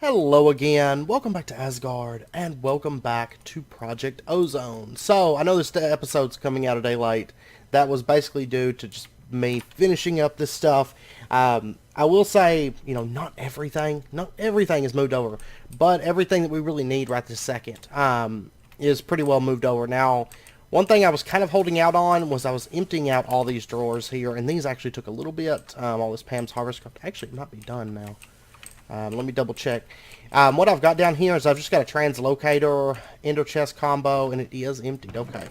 Hello again, welcome back to Asgard, and welcome back to Project Ozone. So, I know this episode's coming out a day late. That was basically due to just me finishing up this stuff. I will say, not everything is moved over, but everything that we really need right this second is pretty well moved over. Now, one thing I was kind of holding out on was I was emptying out all these drawers here, and these actually took a little bit. All this Pam's Harvest Craft actually might be done now. Let me double check. What I've got down here is I've just got a translocator, ender chest combo, and it is emptied. Okay.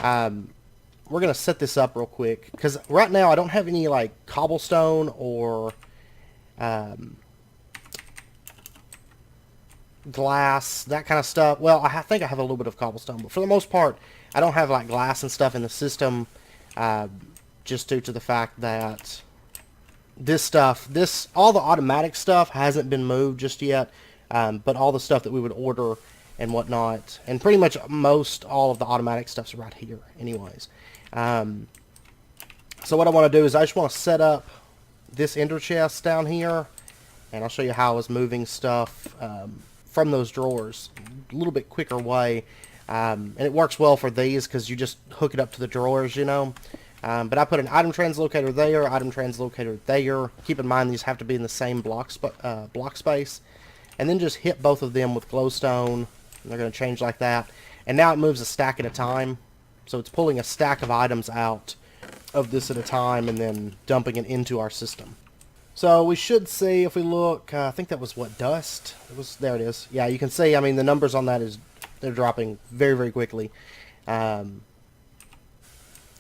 We're going to set this up real quick, because right now I don't have any, like, cobblestone or glass, that kind of stuff. Well, I think I have a little bit of cobblestone, but for the most part, I don't have, like, glass and stuff in the system, just due to the fact that all the automatic stuff hasn't been moved just yet, but all the stuff that we would order and whatnot, and pretty much most all of the automatic stuff's right here anyways. So what I want to do is I just want to set up this ender chest down here, and I'll show you how I was moving stuff from those drawers a little bit quicker way, and it works well for these because you just hook it up to the drawers, but I put an item translocator there. Keep in mind these have to be in the same block space. And then just hit both of them with glowstone. And they're going to change like that. And now it moves a stack at a time. So it's pulling a stack of items out of this at a time and then dumping it into our system. So we should see, if we look, I think that was what, dust? There it is. Yeah, you can see, I mean, the numbers on that they're dropping very, very quickly.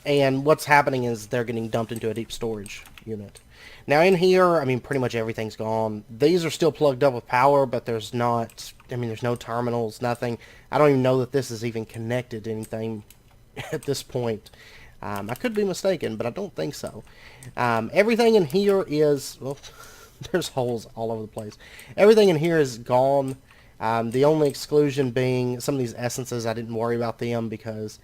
And what's happening is they're getting dumped into a deep storage unit. Now in here, I mean, pretty much everything's gone. These are still plugged up with power, but there's no terminals, nothing. I don't even know that this is even connected to anything at this point. I could be mistaken, but I don't think so. Everything in here is, well, there's holes all over the place. Everything in here is gone. The only exclusion being some of these essences. I didn't worry about them because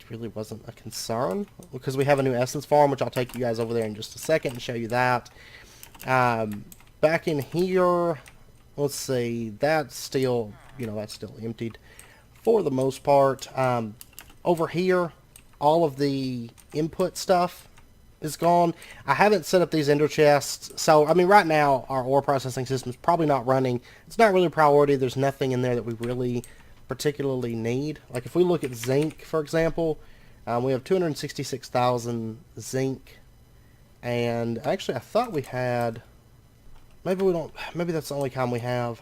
really wasn't a concern, because we have a new essence farm, which I'll take you guys over there in just a second and show you that. Back in here, let's see, that's still emptied for the most part. Over here, all of the input stuff is gone. I haven't set up these ender chests, so I mean right now our ore processing system is probably not running. It's not really a priority. There's nothing in there that we really particularly need. Like if we look at zinc, for example, we have 266,000 zinc, and actually I thought we had, maybe that's the only kind we have.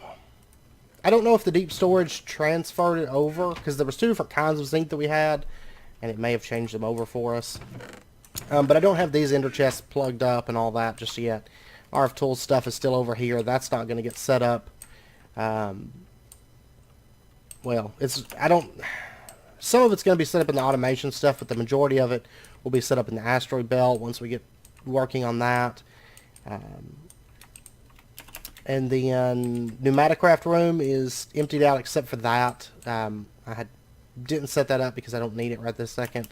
I don't know if the deep storage transferred it over, because there was two different kinds of zinc that we had, and it may have changed them over for us. But I don't have these ender chests plugged up and all that just yet. RF Tools stuff is still over here. That's not going to get set up. Well, some of it's going to be set up in the automation stuff, but the majority of it will be set up in the asteroid belt once we get working on that. And the pneumaticraft room is emptied out except for that. Didn't set that up because I don't need it right this second.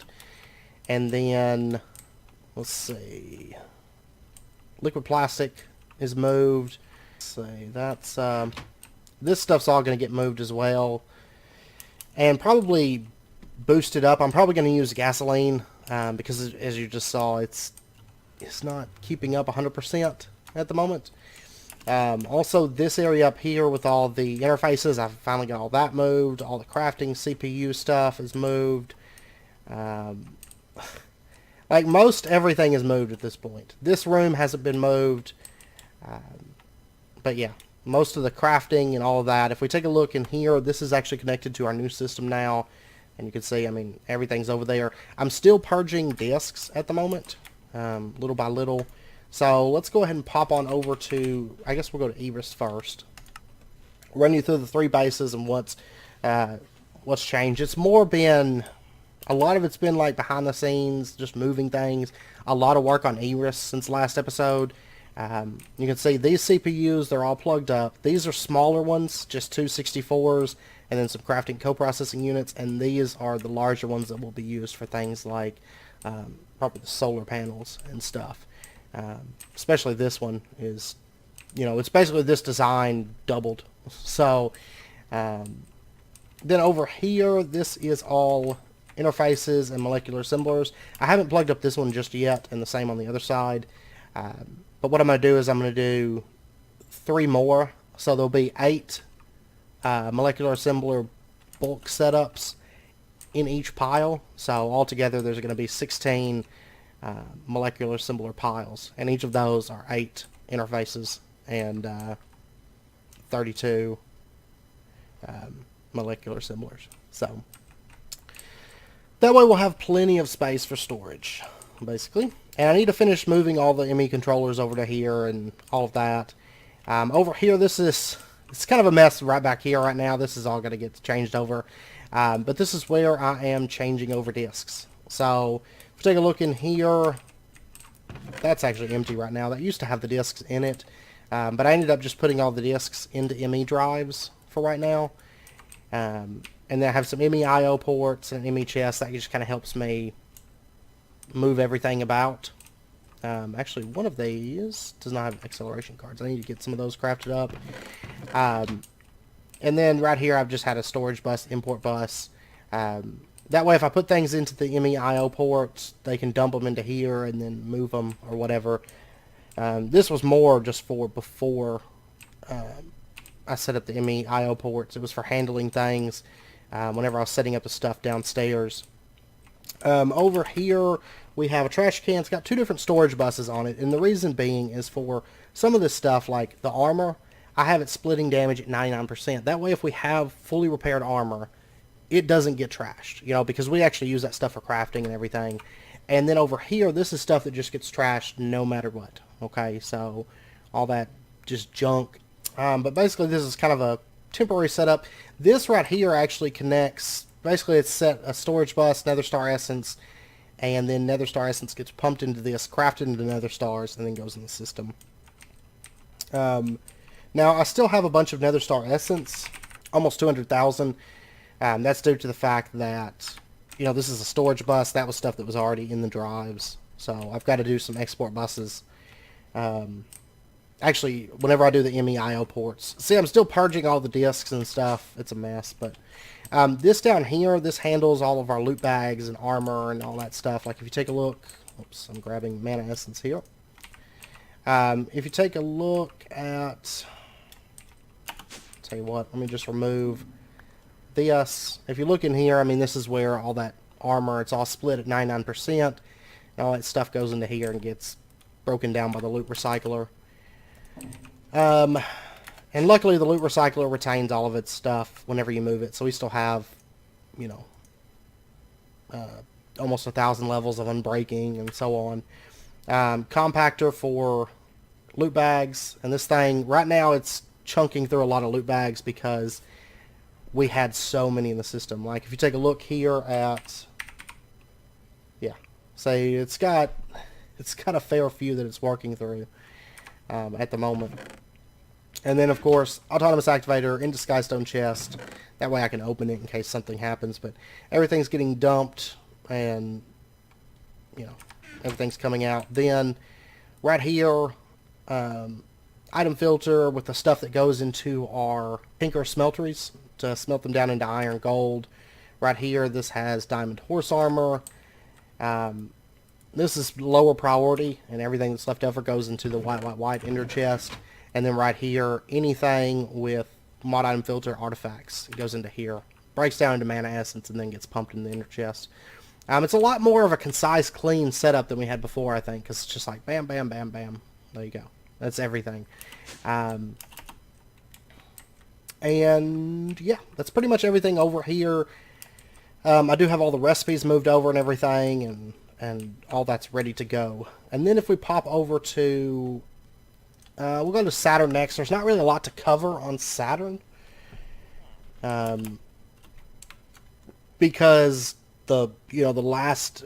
And then, let's see, liquid plastic is moved. Let's see, that's, this stuff's all going to get moved as well. And probably boosted up. I'm probably going to use gasoline because, as you just saw, it's not keeping up 100% at the moment. Also, this area up here with all the interfaces, I've finally got all that moved. All the crafting CPU stuff is moved. Like most everything is moved at this point. This room hasn't been moved. But yeah, most of the crafting and all of that. If we take a look in here, this is actually connected to our new system now. And you can see, I mean, everything's over there. I'm still purging disks at the moment, little by little. So let's go ahead and pop on over to, I guess we'll go to Everest first. Run you through the three bases and what's changed. It's more been, a lot of it's been like behind the scenes, just moving things. A lot of work on Everest since last episode. You can see these CPUs, they're all plugged up. These are smaller ones, just two 64s, and then some crafting co-processing units, and these are the larger ones that will be used for things like probably the solar panels and stuff. Especially this one is it's basically this design doubled. So then over here, this is all interfaces and molecular assemblers. I haven't plugged up this one just yet, and the same on the other side. But what I'm going to do is I'm going to do 3 more. So there'll be 8 molecular assembler bulk setups in each pile. So altogether there's going to be 16 molecular assembler piles, and each of those are 8 interfaces and 32 molecular assemblers. So that way we'll have plenty of space for storage, basically. And I need to finish moving all the ME controllers over to here and all of that. Over here, it's kind of a mess right back here right now. This is all going to get changed over. But this is where I am changing over disks. So if we take a look in here, that's actually empty right now. That used to have the disks in it. But I ended up just putting all the disks into ME drives for right now. And then I have some ME IO ports and ME chests. That just kind of helps me move everything about. Actually, one of these does not have acceleration cards. I need to get some of those crafted up. And then right here, I've just had a storage bus, import bus. That way, if I put things into the ME IO ports, they can dump them into here and then move them or whatever. This was more just for before I set up the ME IO ports. It was for handling things whenever I was setting up the stuff downstairs. Over here, we have a trash can. It's got 2 different storage buses on it, and the reason being is for some of this stuff, like the armor, I have it splitting damage at 99%. That way, if we have fully repaired armor, it doesn't get trashed, because we actually use that stuff for crafting and everything. And then over here, this is stuff that just gets trashed no matter what. Okay, so all that just junk. But basically, this is kind of a temporary setup. This right here actually connects. Basically, it's set a storage bus, Nether Star Essence, and then Nether Star Essence gets pumped into this, crafted into Nether Stars, and then goes in the system. Now, I still have a bunch of Nether Star Essence, almost 200,000. That's due to the fact that, this is a storage bus. That was stuff that was already in the drives. So I've got to do some export buses. Actually, whenever I do the ME IO ports. See, I'm still purging all the disks and stuff. It's a mess, but this down here, this handles all of our loot bags and armor and all that stuff. Like if you take a look, oops, I'm grabbing mana essence here. If you take a look at, tell you what, let me just remove this. If you look in here, I mean, this is where all that armor, it's all split at 99%. And all that stuff goes into here and gets broken down by the loot recycler. And luckily the loot recycler retains all of its stuff whenever you move it, so we still have, almost 1,000 levels of unbreaking and so on. Compactor for loot bags, and this thing, right now it's chunking through a lot of loot bags because we had so many in the system. Like if you take a look here at, say it's got a fair few that it's working through at the moment. And then, of course, autonomous activator into Skystone chest. That way I can open it in case something happens. But everything's getting dumped and, everything's coming out. Then, right here, item filter with the stuff that goes into our tinker smelteries to smelt them down into iron, gold. Right here, this has diamond horse armor. This is lower priority, and everything that's left over goes into the white ender chest. And then right here, anything with mod item filter artifacts goes into here. Breaks down into mana essence and then gets pumped in the ender chest. It's a lot more of a concise, clean setup than we had before, I think, because it's just like bam, bam, bam, bam. There you go. That's everything. And yeah, that's pretty much everything over here. I do have all the recipes moved over and everything, and all that's ready to go. And then if we pop over to, we'll go to Saturn next. There's not really a lot to cover on Saturn, because the last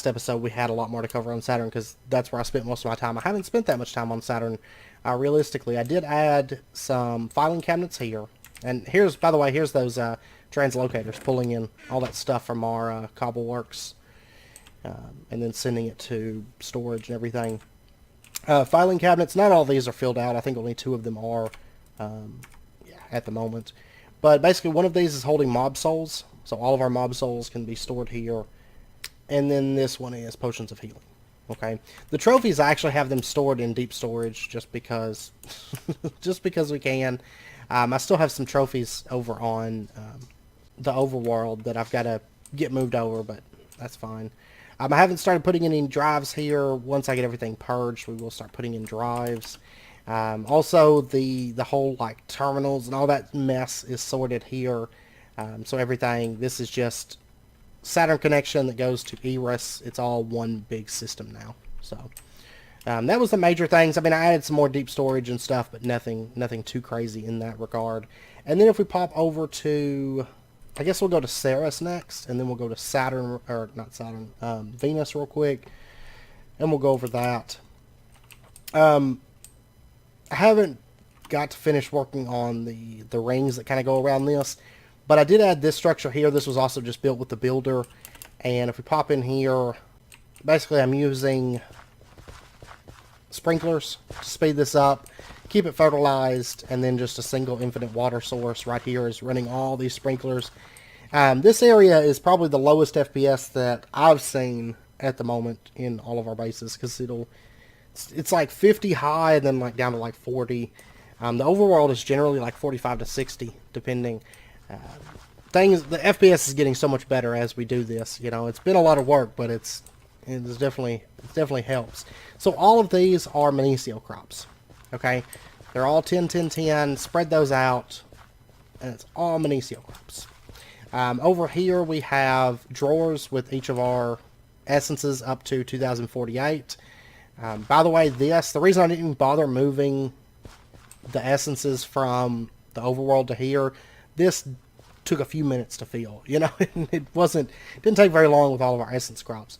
episode we had a lot more to cover on Saturn because that's where I spent most of my time. I haven't spent that much time on Saturn. Realistically, I did add some filing cabinets here, and here's, by the way, here's those translocators pulling in all that stuff from our Cobbleworks, and then sending it to storage and everything. Filing cabinets, not all these are filled out. I think only 2 of them are yeah, at the moment. But basically one of these is holding mob souls. So all of our mob souls can be stored here. And then this one is potions of healing. Okay. The trophies, I actually have them stored in deep storage just because just because we can. I still have some trophies over on the overworld that I've got to get moved over, but that's fine. I haven't started putting any drives here. Once I get everything purged, we will start putting in drives. Also, the whole like terminals and all that mess is sorted here. So everything, this is just Saturn connection that goes to Eris. It's all one big system now. So that was the major things. I mean, I added some more deep storage and stuff, but nothing too crazy in that regard. And then if we pop over to, I guess we'll go to Ceres next, and then we'll go to Saturn, or not Saturn, Venus real quick, and we'll go over that. I haven't got to finish working on the rings that kind of go around this, but I did add this structure here. This was also just built with the builder, and if we pop in here, basically I'm using sprinklers to speed this up, keep it fertilized, and then just a single infinite water source right here is running all these sprinklers. This area is probably the lowest FPS that I've seen at the moment in all of our bases, because it's like 50 high and then like down to like 40. The overworld is generally like 45 to 60 depending. The FPS is getting so much better as we do this. You know, it's been a lot of work, but it definitely helps. So all of these are Minicio crops. Okay, they're all 10, 10, 10. Spread those out, and it's all Minicio crops. Over here we have drawers with each of our essences up to 2048. By the way, the reason I didn't even bother moving the essences from the overworld to here, this took a few minutes to fill. You know, it didn't take very long with all of our essence crops.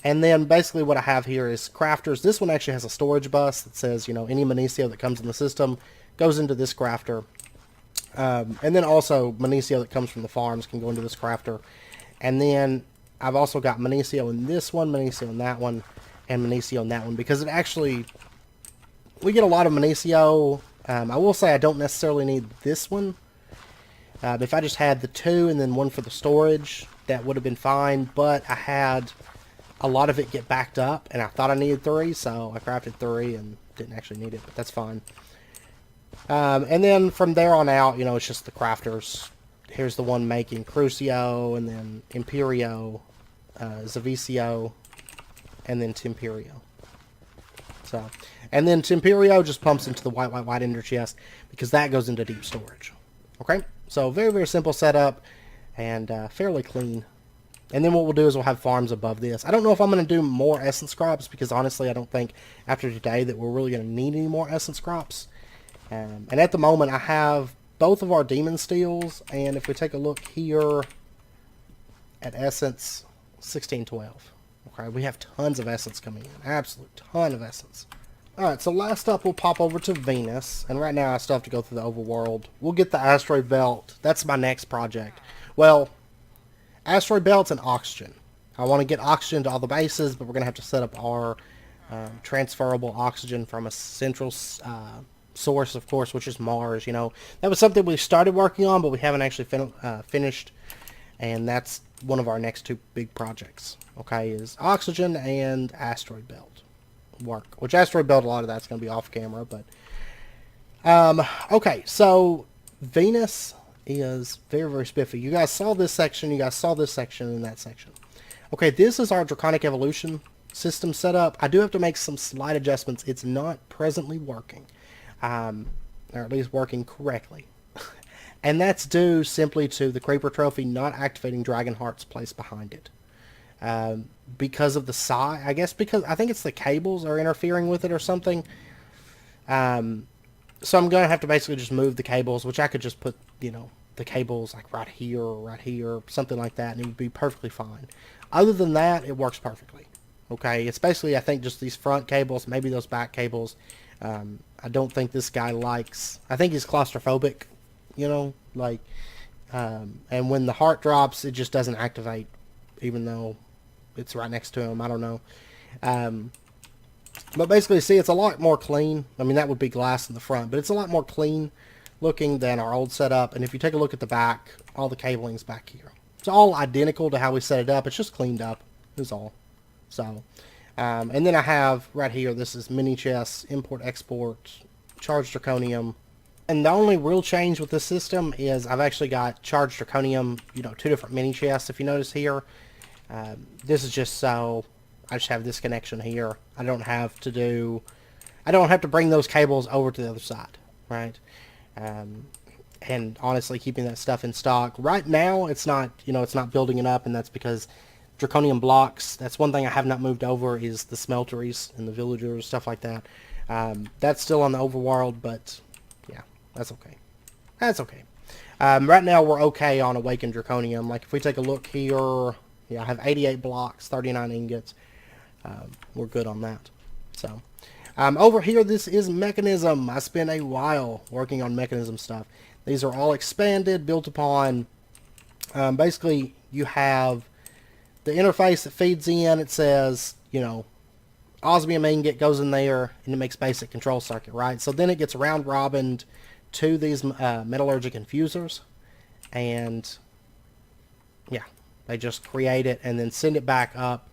And then basically what I have here is crafters. This one actually has a storage bus that says, you know, any Minicio that comes in the system goes into this crafter. And then also Minicio that comes from the farms can go into this crafter. And then I've also got Minicio in this one, Minicio in that one, and Minicio in that one, because it actually, we get a lot of Minicio. I will say I don't necessarily need this one. If I just had the 2 and then one for the storage, that would have been fine, but I had a lot of it get backed up, and I thought I needed 3, so I crafted 3 and didn't actually need it, but that's fine. And then from there on out, you know, it's just the crafters. Here's the one making Crucio, and then Imperio, Zavicio, and then Temperio. So, and then Temperio just pumps into the white ender chest, because that goes into deep storage. Okay, so very, very simple setup, and fairly clean. And then what we'll do is we'll have farms above this. I don't know if I'm going to do more essence crops, because honestly I don't think after today that we're really going to need any more essence crops. And at the moment I have both of our demon steels, and if we take a look here at essence, 1612. Okay, we have tons of essence coming in. Absolute ton of essence. Alright, so last up we'll pop over to Venus, and right now I still have to go through the overworld. We'll get the asteroid belt. That's my next project. Well, asteroid belts and oxygen. I want to get oxygen to all the bases, but we're going to have to set up our transferable oxygen from a central source, of course, which is Mars. You know, that was something we started working on, but we haven't actually finished, and that's one of our next 2 big projects. Okay, is oxygen and asteroid belt work. Which asteroid belt, a lot of that's going to be off camera, but okay, so Venus is very, very spiffy. You guys saw this section, you guys saw this section, and that section. Okay, this is our draconic evolution system setup. I do have to make some slight adjustments. It's not presently working, or at least working correctly. And that's due simply to the Creeper Trophy not activating Dragon Hearts placed behind it. Because of the size, I guess, because I think it's the cables are interfering with it or something. So I'm going to have to basically just move the cables, which I could just put, you know, the cables like right here or right here, something like that, and it would be perfectly fine. Other than that, it works perfectly. Okay, it's basically, I think, just these front cables, maybe those back cables. I don't think this guy likes, I think he's claustrophobic, you know, like, and when the heart drops, it just doesn't activate, even though it's right next to him. I don't know. But basically, see, it's a lot more clean. I mean, that would be glass in the front, but it's a lot more clean looking than our old setup. And if you take a look at the back, all the cabling's back here. It's all identical to how we set it up. It's just cleaned up, is all. So, and then I have right here, this is mini chests, import, export, charged zirconium. And the only real change with this system is I've actually got charged zirconium, you know, 2 different mini chests, if you notice here. This is just so I just have this connection here. I don't have to bring those cables over to the other side, right? And honestly, keeping that stuff in stock right now, it's not, you know, it's not building it up, and that's because zirconium blocks. That's one thing I have not moved over is the smelteries and the villagers, stuff like that. That's still on the overworld, but yeah, that's okay. That's okay. Right now we're okay on awakened zirconium. Like if we take a look here, yeah, I have 88 blocks, 39 ingots. We're good on that. So over here, this is mechanism. I spent a while working on mechanism stuff. These are all expanded, built upon. Basically, you have the interface that feeds in. It says, you know, osmium ingot goes in there, and it makes basic control circuit, right? So then it gets round robined to these metallurgic infusers, and yeah, they just create it and then send it back up.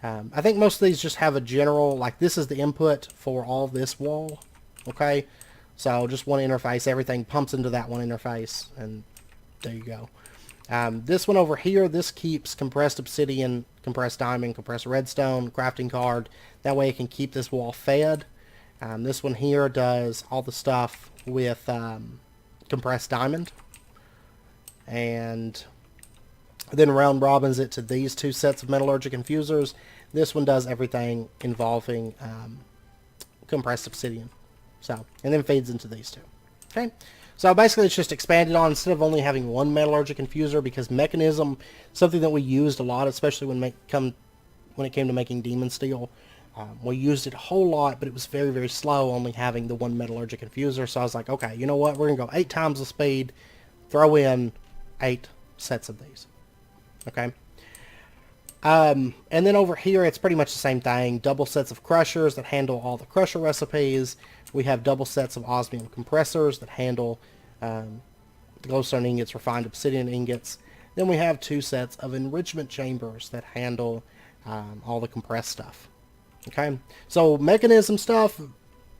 I think most of these just have a general, like this is the input for all this wall, okay? So just one interface, everything pumps into that one interface, and there you go. This one over here, this keeps compressed obsidian, compressed diamond, compressed redstone, crafting card. That way it can keep this wall fed. This one here does all the stuff with compressed diamond. And then round robins it to these 2 sets of metallurgic infusers. This one does everything involving compressed obsidian. So, and then feeds into these 2. Okay, so basically it's just expanded on instead of only having one metallurgic infuser, because mechanism, something that we used a lot, especially when it came to making demon steel. We used it a whole lot, but it was very, very slow, only having the one metallurgic infuser. So I was like, okay, you know what? We're going to go 8 times the speed, throw in 8 sets of these. Okay. And then over here, it's pretty much the same thing. Double sets of crushers that handle all the crusher recipes. We have double sets of osmium compressors that handle the glowstone ingots, refined obsidian ingots. Then we have 2 sets of enrichment chambers that handle all the compressed stuff. Okay, so mechanism stuff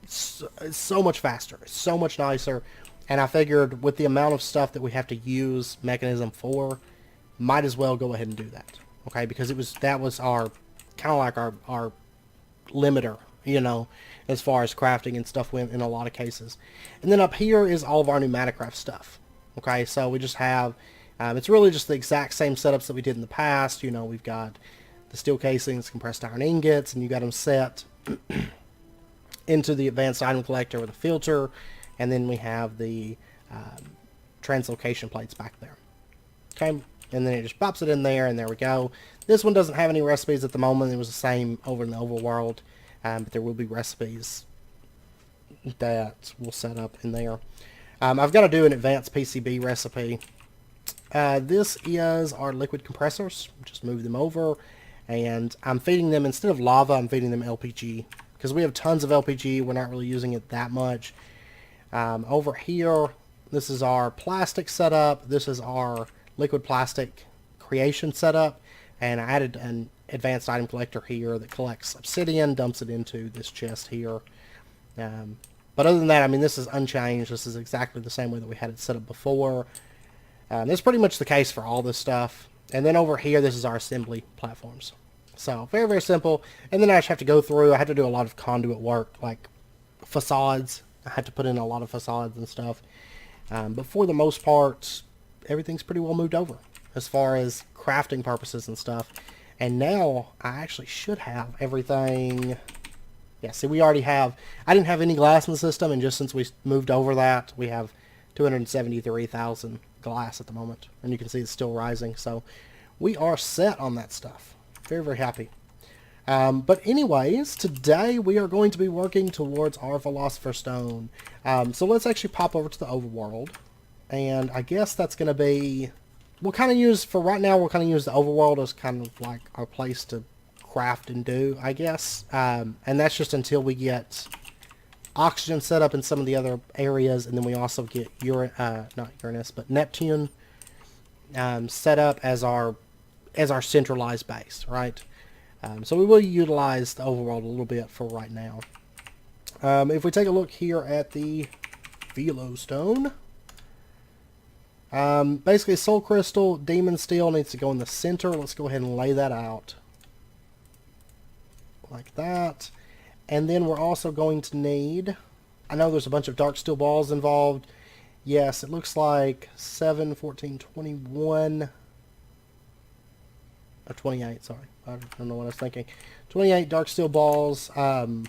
is so much faster, so much nicer, and I figured with the amount of stuff that we have to use mechanism for, might as well go ahead and do that. Okay, because that was our kind of like our limiter, you know, as far as crafting and stuff went in a lot of cases. And then up here is all of our pneumaticraft stuff. Okay, so we just have it's really just the exact same setups that we did in the past. You know, we've got the steel casings, compressed iron ingots, and you got them set into the advanced item collector with a filter, and then we have the translocation plates back there. Okay, and then it just pops it in there, and there we go. This one doesn't have any recipes at the moment. It was the same over in the overworld, but there will be recipes that we'll set up in there. I've got to do an advanced PCB recipe. This is our liquid compressors. Just move them over, and I'm feeding them, instead of lava, I'm feeding them LPG, because we have tons of LPG. We're not really using it that much. Over here, this is our plastic setup. This is our liquid plastic creation setup, and I added an advanced item collector here that collects obsidian, dumps it into this chest here. But other than that, I mean, this is unchanged. This is exactly the same way that we had it set up before. That's pretty much the case for all this stuff. And then over here, this is our assembly platforms. So very, very simple. And then I just have to go through. I have to do a lot of conduit work, like facades. I had to put in a lot of facades and stuff. But for the most part, everything's pretty well moved over as far as crafting purposes and stuff. And now I actually should have everything. Yeah, see, we already have. I didn't have any glass in the system, and just since we moved over that, we have 273,000 glass at the moment. And you can see it's still rising. So we are set on that stuff. Very, very happy. But anyways, today we are going to be working towards our Philosopher Stone. So let's actually pop over to the overworld. And I guess that's going to be... We'll kind of use, for right now, we'll kind of use the overworld as kind of like our place to craft and do, I guess. And that's just until we get oxygen set up in some of the other areas, and then we also get not Uranus, but Neptune set up as our centralized base, right? So we will utilize the overworld a little bit for right now. If we take a look here at the Velostone, basically Soul Crystal, Demon Steel needs to go in the center. Let's go ahead and lay that out like that. And then we're also going to need, I know there's a bunch of Dark Steel balls involved. Yes, it looks like 7, 14, 21, or 28, sorry. I don't know what I was thinking. 28 Dark Steel balls, and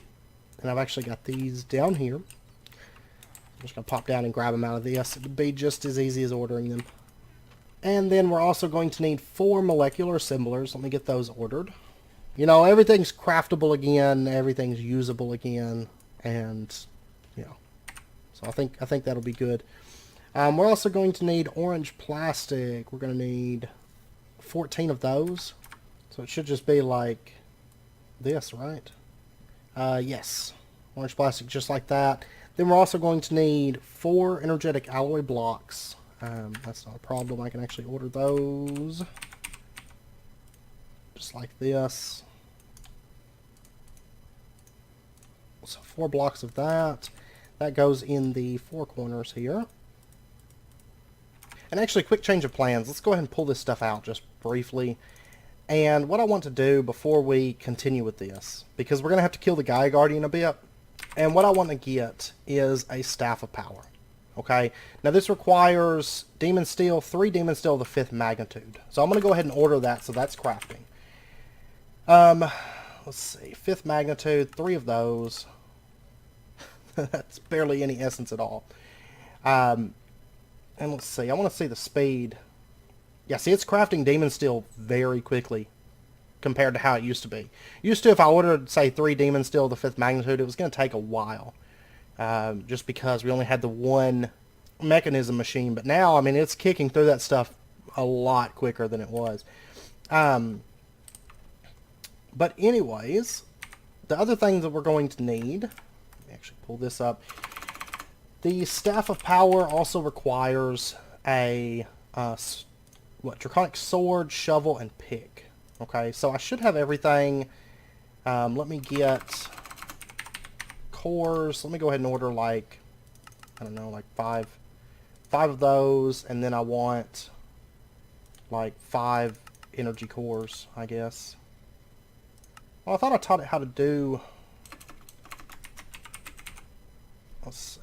I've actually got these down here. I'm just going to pop down and grab them out of this. It would be just as easy as ordering them. And then we're also going to need 4 molecular assemblers. Let me get those ordered. You know, everything's craftable again, everything's usable again, and, you know, so I think that'll be good. We're also going to need orange plastic. We're going to need 14 of those. So it should just be like this, right? Yes. Orange plastic just like that. Then we're also going to need 4 energetic alloy blocks. That's not a problem. I can actually order those. Just like this. So 4 blocks of that. That goes in the 4 corners here. And actually, quick change of plans. Let's go ahead and pull this stuff out just briefly. And what I want to do before we continue with this, because we're going to have to kill the Gaia Guardian a bit, and what I want to get is a Staff of Power. Okay? Now this requires Demon Steel, 3 Demon Steel of the 5th magnitude. So I'm going to go ahead and order that, so that's crafting. Let's see, 5th magnitude, 3 of those. That's barely any essence at all. And let's see, I want to see the speed. Yeah, see, it's crafting Demon Steel very quickly compared to how it used to be. Used to, if I ordered, say, 3 Demon Steel of the 5th magnitude, it was going to take a while. Just because we only had the 1 mechanism machine. But now, I mean, it's kicking through that stuff a lot quicker than it was. But anyways, the other thing that we're going to need, let me actually pull this up. The Staff of Power also requires a draconic sword, shovel, and pick. Okay, so I should have everything. Let me get cores. Let me go ahead and order like, I don't know, like 5 of those, and then I want like 5 energy cores, I guess. Well, I thought I taught it how to do. Let's see.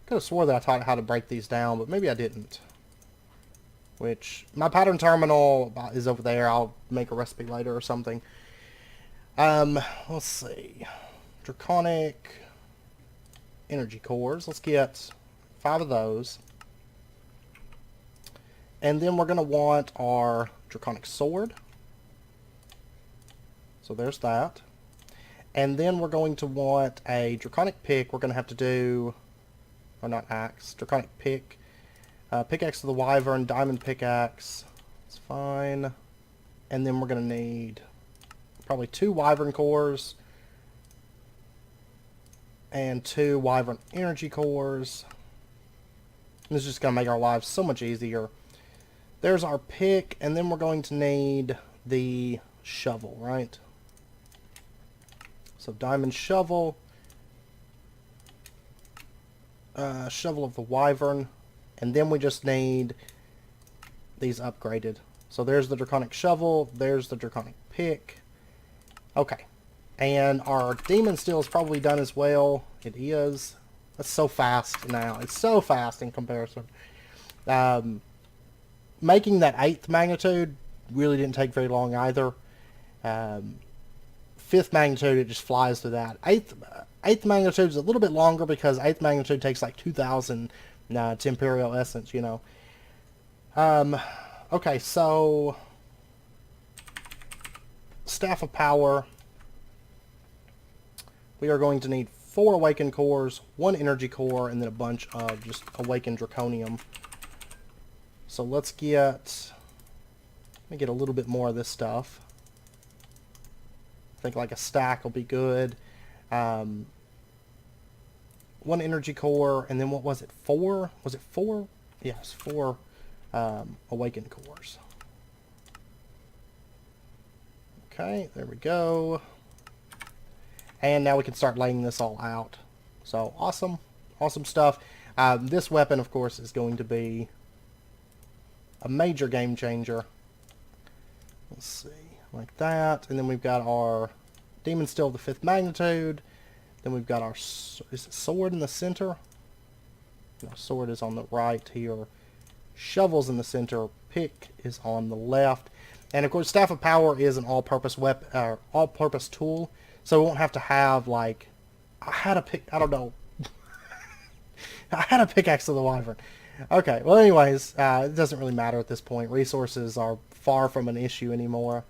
Could have swore that I taught it how to break these down, but maybe I didn't. Which, my pattern terminal is over there. I'll make a recipe later or something. Let's see. Draconic energy cores. Let's get 5 of those. And then we're going to want our draconic sword. So there's that. And then we're going to want a draconic pick. We're going to have to do, or not axe, draconic pick. Pickaxe of the Wyvern, diamond pickaxe. It's fine. And then we're going to need probably 2 Wyvern cores. And 2 Wyvern energy cores. This is just going to make our lives so much easier. There's our pick. And then we're going to need the shovel, right? So diamond shovel. Shovel of the Wyvern. And then we just need these upgraded. So there's the draconic shovel. There's the draconic pick. Okay. And our demon steel is probably done as well. It is. That's so fast now. It's so fast in comparison. Making that 8th magnitude really didn't take very long either. 5th magnitude, it just flies through that. 8th magnitude is a little bit longer because 8th magnitude takes like 2,000 Temperial essence, you know. Okay, so Staff of Power. We are going to need 4 awakened cores, 1 energy core, and then a bunch of just awakened draconium. So let me get a little bit more of this stuff. think like a stack will be good. 1 energy core, and then what was it? 4? Was it 4? Yes, 4 awakened cores. Okay, there we go. And now we can start laying this all out. So awesome, awesome stuff. This weapon, of course, is going to be a major game changer. Let's see, like that. And then we've got our Demon Steel of the 5th magnitude. Then we've got our, is it sword in the center? No, sword is on the right here. Shovel's in the center. Pick is on the left. And of course, Staff of Power is an all-purpose weapon, all-purpose tool. So we won't have to have like, I had a pick, I don't know. I had a pickaxe of the wyvern. Okay, well anyways, it doesn't really matter at this point. Resources are far from an issue anymore.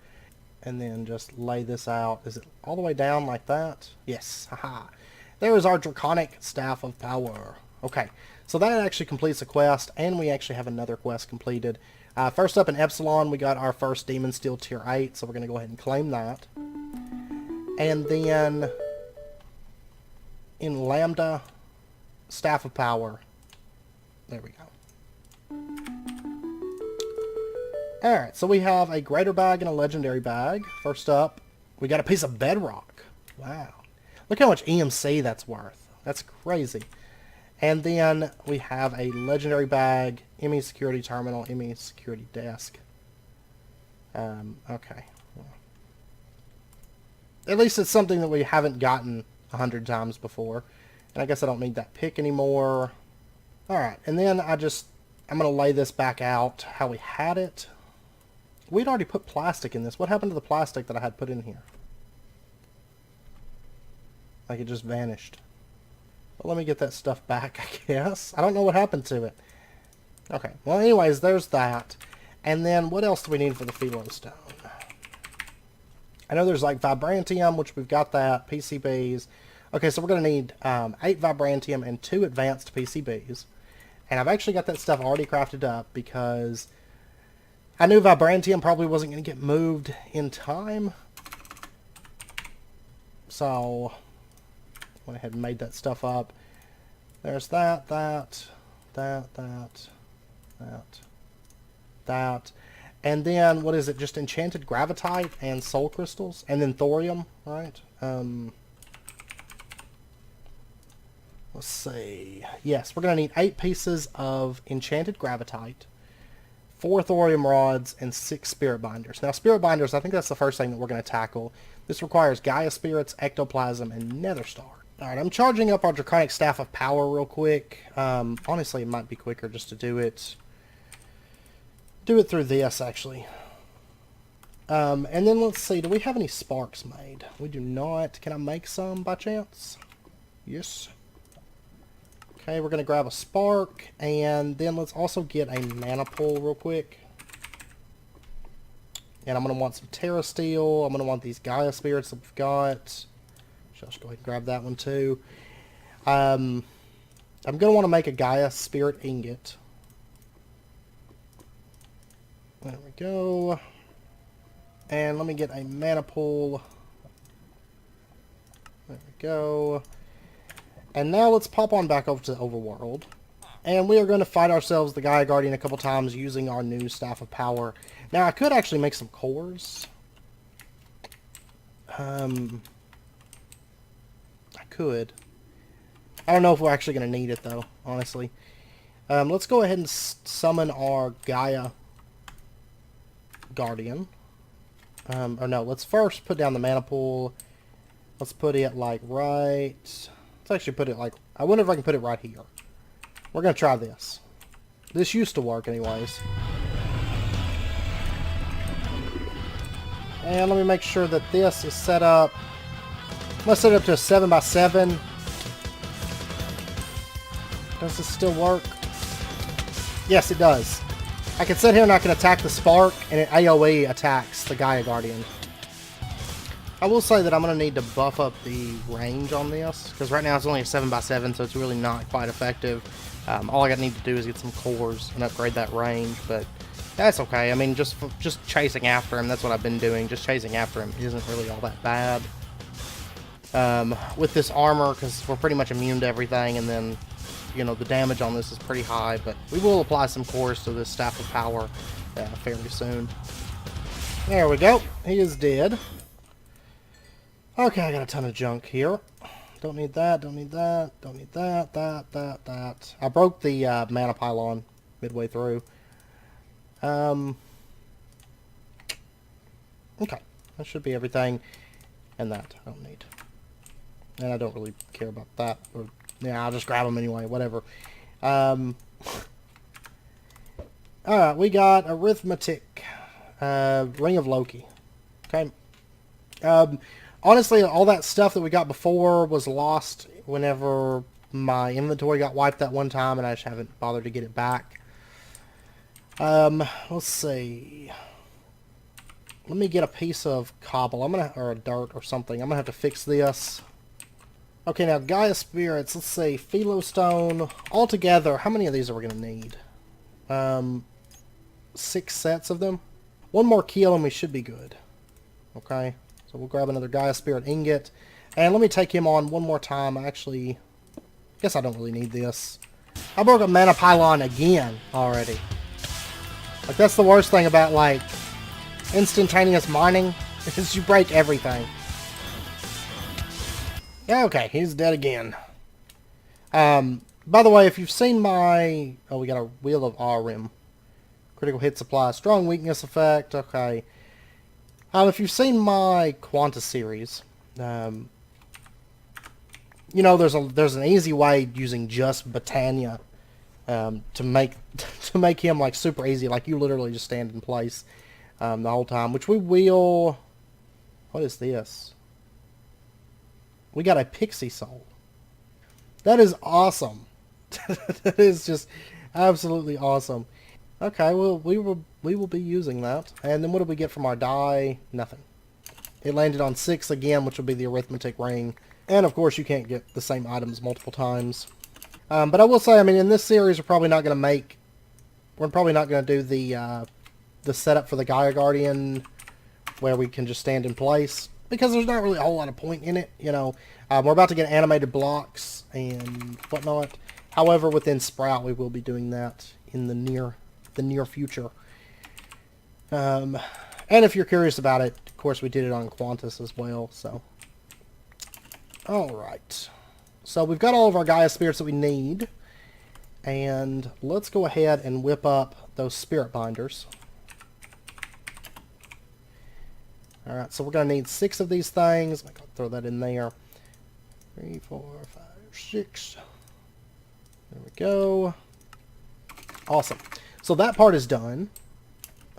And then just lay this out. Is it all the way down like that? Yes, haha. There is our Draconic Staff of Power. Okay, so that actually completes the quest, and we actually have another quest completed. First up in Epsilon, we got our first Demon Steel Tier 8, so we're going to go ahead and claim that. And then in Lambda, Staff of Power. There we go. Alright, so we have a greater bag and a legendary bag. First up, we got a piece of bedrock. Wow. Look how much EMC that's worth. That's crazy. And then we have a legendary bag, ME security terminal, ME security desk. Okay. At least it's something that we haven't gotten 100 times before. And I guess I don't need that pick anymore. Alright, and then I'm going to lay this back out how we had it. We'd already put plastic in this. What happened to the plastic that I had put in here? Like it just vanished. Well, let me get that stuff back, I guess. I don't know what happened to it. Okay, well anyways, there's that. And then what else do we need for the Philo Stone? I know there's like Vibrantium, which we've got that, PCBs. Okay, so we're going to need 8 Vibrantium and 2 advanced PCBs. And I've actually got that stuff already crafted up because I knew Vibrantium probably wasn't going to get moved in time. So went ahead and made that stuff up. There's that. And then, what is it? Just enchanted gravitite and soul crystals. And then thorium, right? Let's see. Yes, we're going to need 8 pieces of enchanted gravitite, 4 thorium rods, and 6 spirit binders. Now, spirit binders, I think that's the first thing that we're going to tackle. This requires Gaia spirits, ectoplasm, and nether star. Alright, I'm charging up our Draconic Staff of Power real quick. Honestly, it might be quicker just to do it through this, actually. And then let's see, do we have any sparks made? We do not. Can I make some by chance? Yes. Okay, we're going to grab a spark, and then let's also get a mana pool real quick. And I'm going to want some Terra Steel. I'm going to want these Gaia Spirits that we've got. I'll just go ahead and grab that one too. I'm going to want to make a Gaia Spirit Ingot. There we go. And let me get a mana pool. There we go. And now let's pop on back over to the overworld. And we are going to fight ourselves the Gaia Guardian a couple times using our new Staff of Power. Now I could actually make some cores. I could. I don't know if we're actually going to need it though, honestly. Let's go ahead and summon our Gaia Guardian. Or no, let's first put down the mana pool. Let's put it like right... Let's actually put it like... I wonder if I can put it right here. We're going to try this. This used to work anyways. And let me make sure that this is set up... Let's set it up to a 7x7. Does this still work? Yes, it does. I can sit here and I can attack the spark, and it AoE attacks the Gaia Guardian. I will say that I'm going to need to buff up the range on this, because right now it's only a 7x7, so it's really not quite effective. All I need to do is get some cores and upgrade that range, but That's okay. I mean, just chasing after him, that's what I've been doing. Just chasing after him isn't really all that bad. With this armor, because we're pretty much immune to everything, and then, you know, the damage on this is pretty high, but we will apply some cores to this Staff of Power fairly soon. There we go. He is dead. Okay, I got a ton of junk here. Don't need that, don't need that, don't need that, that. I broke the mana pylon midway through. Okay, that should be everything. And that I don't need. And I don't really care about that. Or, yeah, I'll just grab them anyway, whatever. Alright, we got Arithmetic. Ring of Loki. Okay. Honestly, all that stuff that we got before was lost whenever my inventory got wiped that one time, and I just haven't bothered to get it back. Let's see. Let me get a piece of cobble. Or a dirt or something. I'm gonna have to fix this. Okay, now Gaia Spirits. Let's see. Philostone. Altogether, how many of these are we gonna need? 6 sets of them. One more keel and we should be good. Okay. So we'll grab another Gaia Spirit ingot. And let me take him on one more time. I guess I don't really need this. I broke a mana pylon again already. Like, that's the worst thing about, like, instantaneous mining, is you break everything. Yeah, okay, he's dead again. By the way, if you've seen my... Oh, we got a Wheel of Arim. Critical hit supply, strong weakness effect, okay. If you've seen my Quanta series, you know, there's an easy way using just Botania to make him like super easy. Like, you literally just stand in place the whole time, which we will. What is this? We got a Pixie Soul. That is awesome. That is just absolutely awesome. Okay, well, we will be using that. And then what do we get from our die? Nothing. It landed on 6 again, which will be the Arithmetic Ring. And of course, you can't get the same items multiple times. But I will say, I mean, in this series, we're probably not going to do the setup for the Gaia Guardian where we can just stand in place, because there's not really a whole lot of point in it, you know. We're about to get animated blocks and whatnot. However, within Sprout, we will be doing that in the near future. And if you're curious about it, of course, we did it on Quantus as well, so. Alright. So we've got all of our Gaia Spirits that we need. And let's go ahead and whip up those Spirit Binders. Alright, so we're going to need 6 of these things. I'll throw that in there. 3, 4, 5, 6. There we go. Awesome. So that part is done.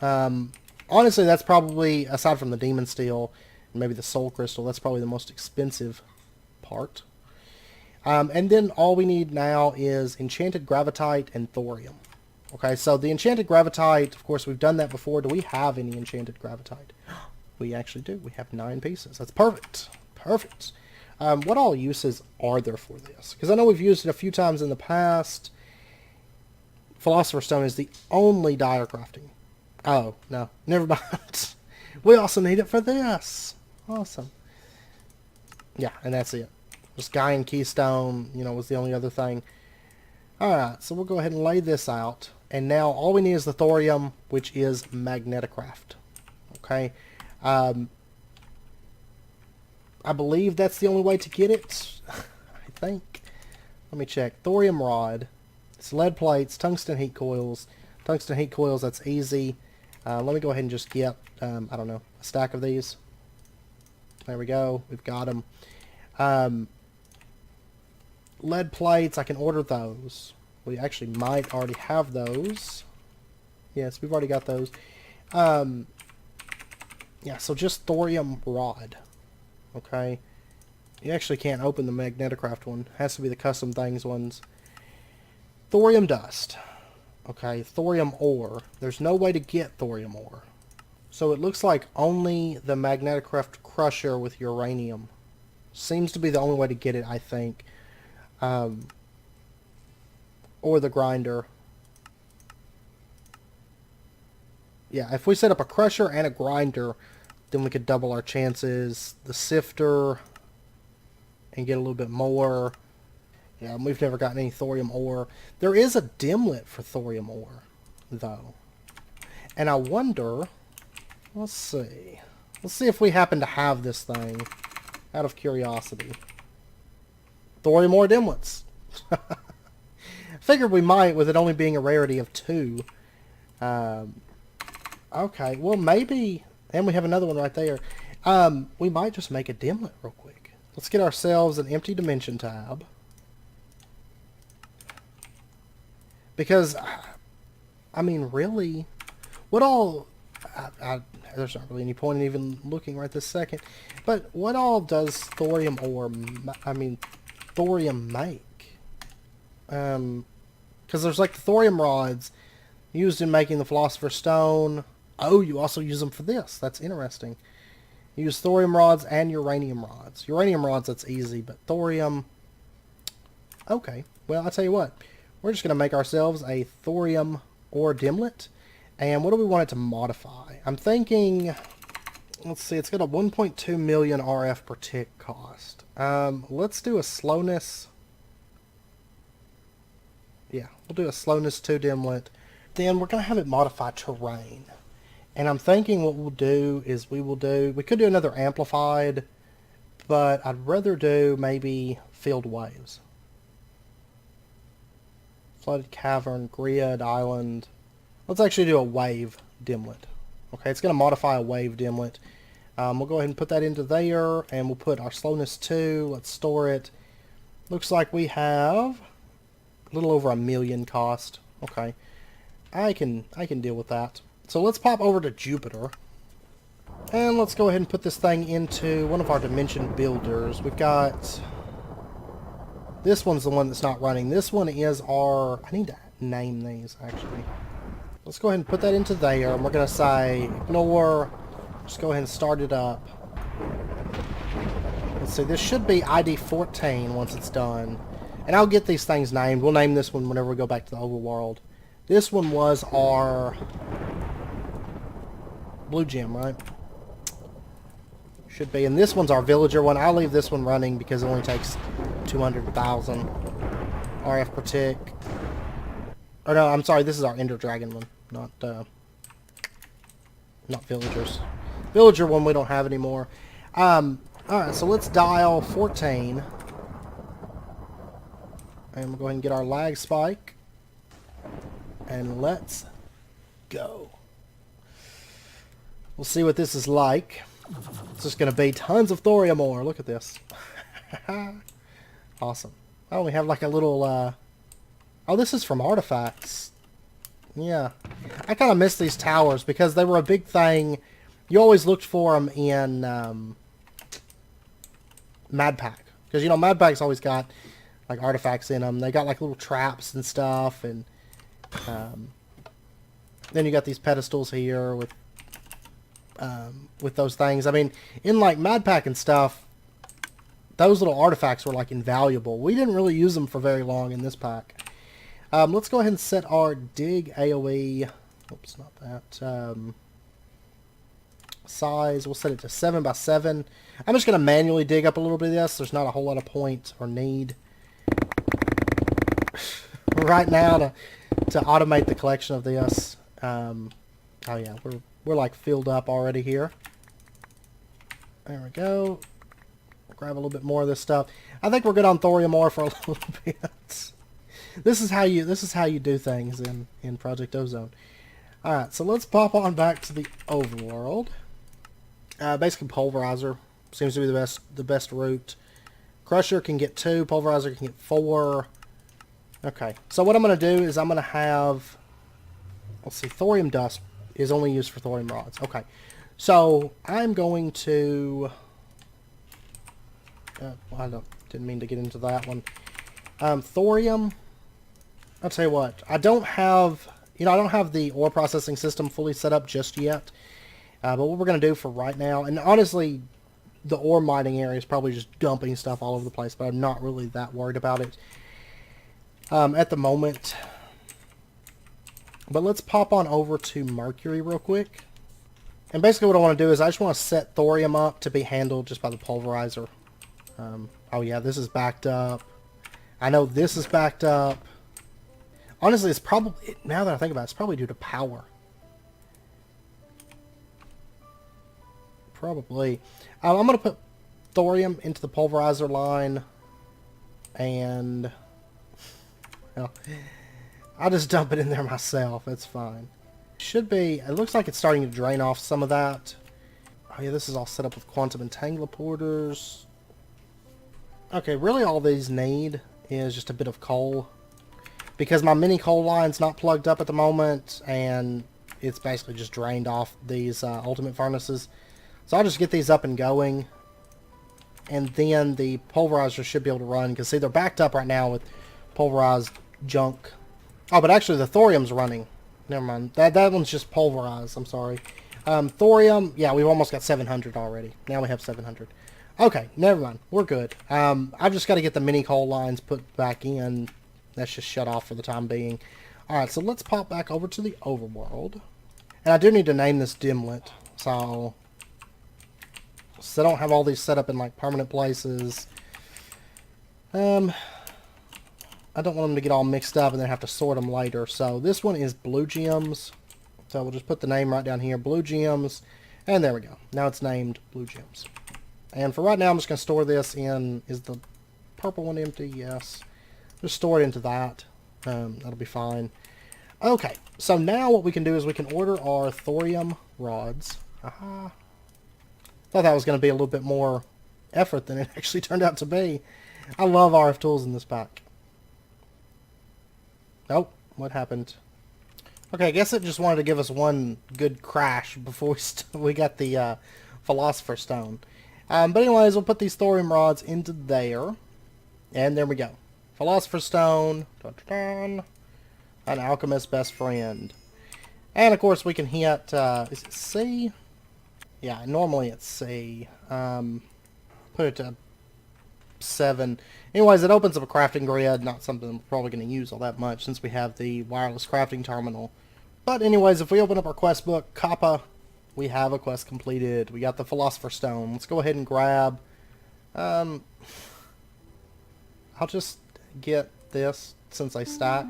Honestly, that's probably, aside from the Demon Steel and maybe the Soul Crystal, that's probably the most expensive part. And then all we need now is Enchanted Gravitite and Thorium. Okay, so the Enchanted Gravitite, of course, we've done that before. Do we have any Enchanted Gravitite? We actually do. We have 9 pieces. That's perfect. Perfect. What all uses are there for this? Because I know we've used it a few times in the past. Philosopher's Stone is the only direcrafting. Oh, no. Never mind. We also need it for this. Awesome. Yeah, and that's it. Just Gaian Keystone, you know, was the only other thing. Alright, so we'll go ahead and lay this out. And now all we need is the thorium, which is Magneticraft. Okay. I believe that's the only way to get it. I think. Let me check. Thorium rod. It's lead plates, tungsten heat coils. Tungsten heat coils, that's easy. Let me go ahead and just get, I don't know, a stack of these. There we go. We've got them. Lead plates, I can order those. We actually might already have those. Yes, we've already got those. Yeah, so just thorium rod. Okay. You actually can't open the Magneticraft one. It has to be the custom things ones. Thorium dust. Okay, thorium ore. There's no way to get thorium ore. So it looks like only the Magneticraft crusher with uranium seems to be the only way to get it, I think. Or the grinder. Yeah, if we set up a crusher and a grinder, then we could double our chances. The sifter and get a little bit more. Yeah, and we've never gotten any thorium ore. There is a dimlet for thorium ore, though. And I wonder, let's see. Let's see if we happen to have this thing, out of curiosity. Thorium ore dimlets. Figured we might, with it only being a rarity of 2. Okay, well maybe, and we have another one right there. We might just make a dimlet real quick. Let's get ourselves an empty dimension tab. Because, I mean, really, what all, there's not really any point in even looking right this second, but what all does thorium ore, thorium make? Because there's like the thorium rods used in making the Philosopher's Stone. Oh, you also use them for this. That's interesting. You use thorium rods and uranium rods. Uranium rods, that's easy, but thorium... Okay, well, I'll tell you what. We're just going to make ourselves a thorium ore dimlet. And what do we want it to modify? I'm thinking... Let's see, it's got a 1.2 million RF per tick cost. Let's do a slowness... Yeah, we'll do a slowness 2 dimlet. Then we're going to have it modify terrain. And I'm thinking what we'll do is we could do another amplified, but I'd rather do maybe field waves. Flooded cavern, grid, island. Let's actually do a wave dimlet. Okay, it's going to modify a wave dimlet. We'll go ahead and put that into there, and we'll put our slowness 2. Let's store it. Looks like we have a little over 1 million cost. Okay, I can deal with that. So let's pop over to Jupiter, and let's go ahead and put this thing into one of our dimension builders. We've got... This one's the one that's not running. This one is our... I need to name these, actually. Let's go ahead and put that into there, and we're going to say ignore. Just go ahead and start it up. Let's see, this should be ID 14 once it's done. And I'll get these things named. We'll name this one whenever we go back to the overworld. This one was our... blue gem, right? Should be. And this one's our villager one. I'll leave this one running because it only takes 200,000 RF per tick. Or no, I'm sorry, this is our Ender Dragon one, not villagers. Villager one we don't have anymore. Alright, so let's dial 14. And we'll go ahead and get our lag spike. And let's go. We'll see what this is like. It's just going to be tons of thorium ore. Look at this. Awesome. Oh, we have like a little... Oh, this is from artifacts. Yeah. I kind of miss these towers because they were a big thing. You always looked for them in Mad Pack. Because, you know, Mad Pack's always got like artifacts in them. They got like little traps and stuff. And then you got these pedestals here with those things. I mean, in like Mad Pack and stuff, those little artifacts were like invaluable. We didn't really use them for very long in this pack. Let's go ahead and set our dig AoE. Oops, not that. Size, we'll set it to 7 by 7. I'm just going to manually dig up a little bit of this. There's not a whole lot of point or need right now to automate the collection of this. Oh yeah, we're like filled up already here. There we go. Grab a little bit more of this stuff. I think we're good on thorium ore for a little bit. This is how you do things in Project Ozone. All right, so let's pop on back to the overworld. Basically, pulverizer seems to be the best route. Crusher can get 2. Pulverizer can get 4. Okay, so what I'm going to do is I'm going to have... Let's see, thorium dust is only used for thorium rods. Okay, so I'm going to... I didn't mean to get into that one. Thorium... I'll tell you what, I don't have the ore processing system fully set up just yet. But what we're going to do for right now, and honestly, the ore mining area is probably just dumping stuff all over the place, but I'm not really that worried about it. At the moment, But let's pop on over to Mercury real quick. And basically what I want to do is I just want to set thorium up to be handled just by the pulverizer. Oh yeah, this is backed up. I know this is backed up. Honestly, it's probably, now that I think about it, it's probably due to power. Probably. I'm going to put thorium into the pulverizer line. And, well, I'll just dump it in there myself. It's fine. Should be, it looks like it's starting to drain off some of that. Oh yeah, this is all set up with quantum entangleporters. Okay, really all these need is just a bit of coal. Because my mini coal line's not plugged up at the moment, and it's basically just drained off these ultimate furnaces. So I'll just get these up and going. And then the pulverizer should be able to run, because see, they're backed up right now with pulverized junk. Oh, but actually the thorium's running. Never mind. That one's just pulverized, I'm sorry. Thorium, yeah, we've almost got 700 already. Now we have 700. Okay, never mind. We're good. I've just got to get the mini coal lines put back in. That's just shut off for the time being. Alright, so let's pop back over to the overworld. And I do need to name this dimlet. So I don't have all these set up in like permanent places. I don't want them to get all mixed up and then have to sort them later. So this one is blue gems. So we'll just put the name right down here, blue gems. And there we go. Now it's named blue gems. And for right now, I'm just going to store this in, is the purple one empty? Yes. Just store it into that. That'll be fine. Okay, so now what we can do is we can order our thorium rods. Aha. Thought that was going to be a little bit more effort than it actually turned out to be. I love RF tools in this pack. Oh, what happened? Okay, I guess it just wanted to give us one good crash before we got the Philosopher Stone. But anyways, we'll put these thorium rods into there. And there we go. Philosopher Stone. Dun, dun, dun. An alchemist's best friend. And of course we can hit, is it C? Yeah, normally it's C. Put it to 7. Anyways, it opens up a crafting grid. Not something we're probably going to use all that much since we have the wireless crafting terminal. But anyways, if we open up our quest book, Kappa, we have a quest completed. We got the Philosopher Stone. Let's go ahead and grab... I'll just get this since I stack.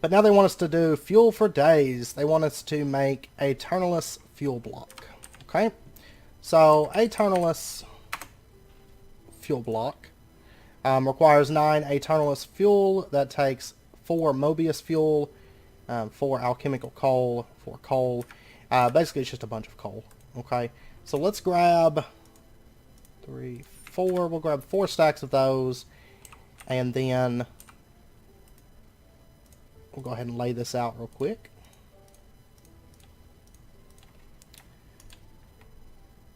But now they want us to do fuel for days. They want us to make a Eternalist fuel block. Okay? So, Eternalist fuel block requires 9 Eternalist fuel. That takes 4 Mobius fuel, 4 alchemical coal, 4 coal. Basically, it's just a bunch of coal. Okay? So, let's grab 3, 4. We'll grab 4 stacks of those. And then we'll go ahead and lay this out real quick.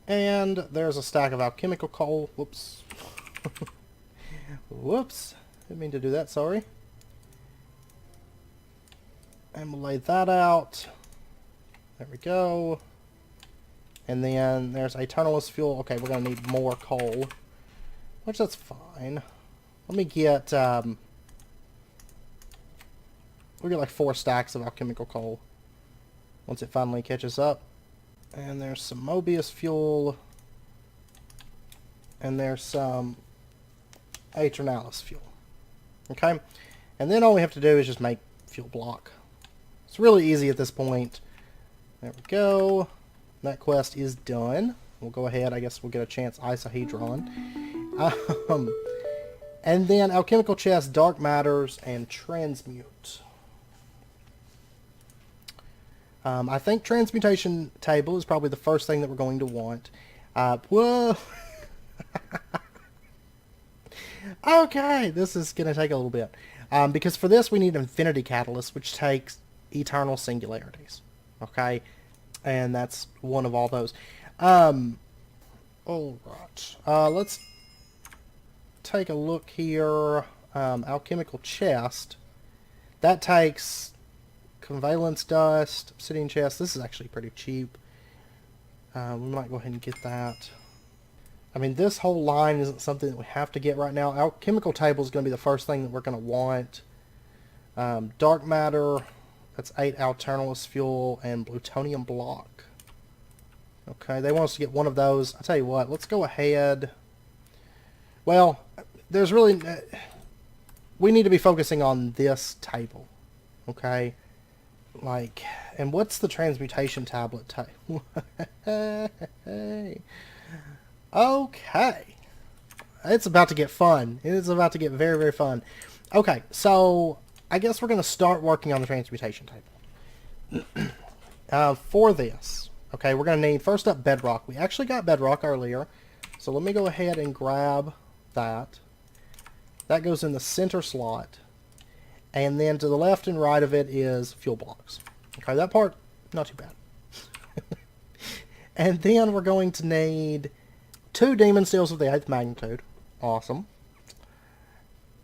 And there's a stack of alchemical coal. Whoops. Whoops. Didn't mean to do that, sorry. And we'll lay that out. There we go. And then there's Eternalist fuel. Okay, we're going to need more coal. Which, that's fine. Let me get, we'll get like 4 stacks of alchemical coal once it finally catches up. And there's some Mobius fuel. And there's some Eternalist fuel. Okay? And then all we have to do is just make fuel block. It's really easy at this point. There we go. That quest is done. We'll go ahead, I guess we'll get a chance isohedron. And then alchemical chest, dark matters, and transmute. I think transmutation table is probably the first thing that we're going to want. Whoa! Okay, this is going to take a little bit. Because for this we need infinity catalyst, which takes eternal singularities. Okay? And that's one of all those. Alright. Let's take a look here. Alchemical chest. That takes convalence dust, obsidian chest. This is actually pretty cheap. We might go ahead and get that. I mean, this whole line isn't something that we have to get right now. Alchemical table is going to be the first thing that we're going to want. Dark matter. That's 8 alternalist fuel and plutonium block. Okay, they want us to get one of those. I'll tell you what, let's go ahead. Well, there's really... we need to be focusing on this table. Okay? Like, and what's the transmutation tablet type? Okay. It's about to get fun. It is about to get very, very fun. Okay, so I guess we're going to start working on the transmutation table. For this, okay, we're going to need, first up, bedrock. We actually got bedrock earlier, so let me go ahead and grab that. That goes in the center slot. And then to the left and right of it is fuel blocks. Okay, that part, not too bad. And then we're going to need 2 demon steels of the 8th magnitude. Awesome.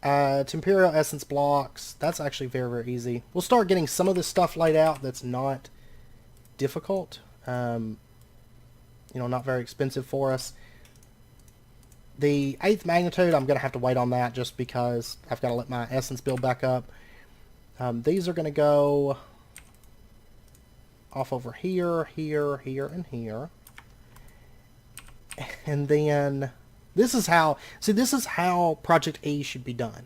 Imperial essence blocks. That's actually very, very easy. We'll start getting some of this stuff laid out that's not difficult. You know, not very expensive for us. The 8th magnitude, I'm going to have to wait on that just because I've got to let my essence build back up. These are going to go off over here, here, here, and here. And then this is how, see, this is how Project E should be done.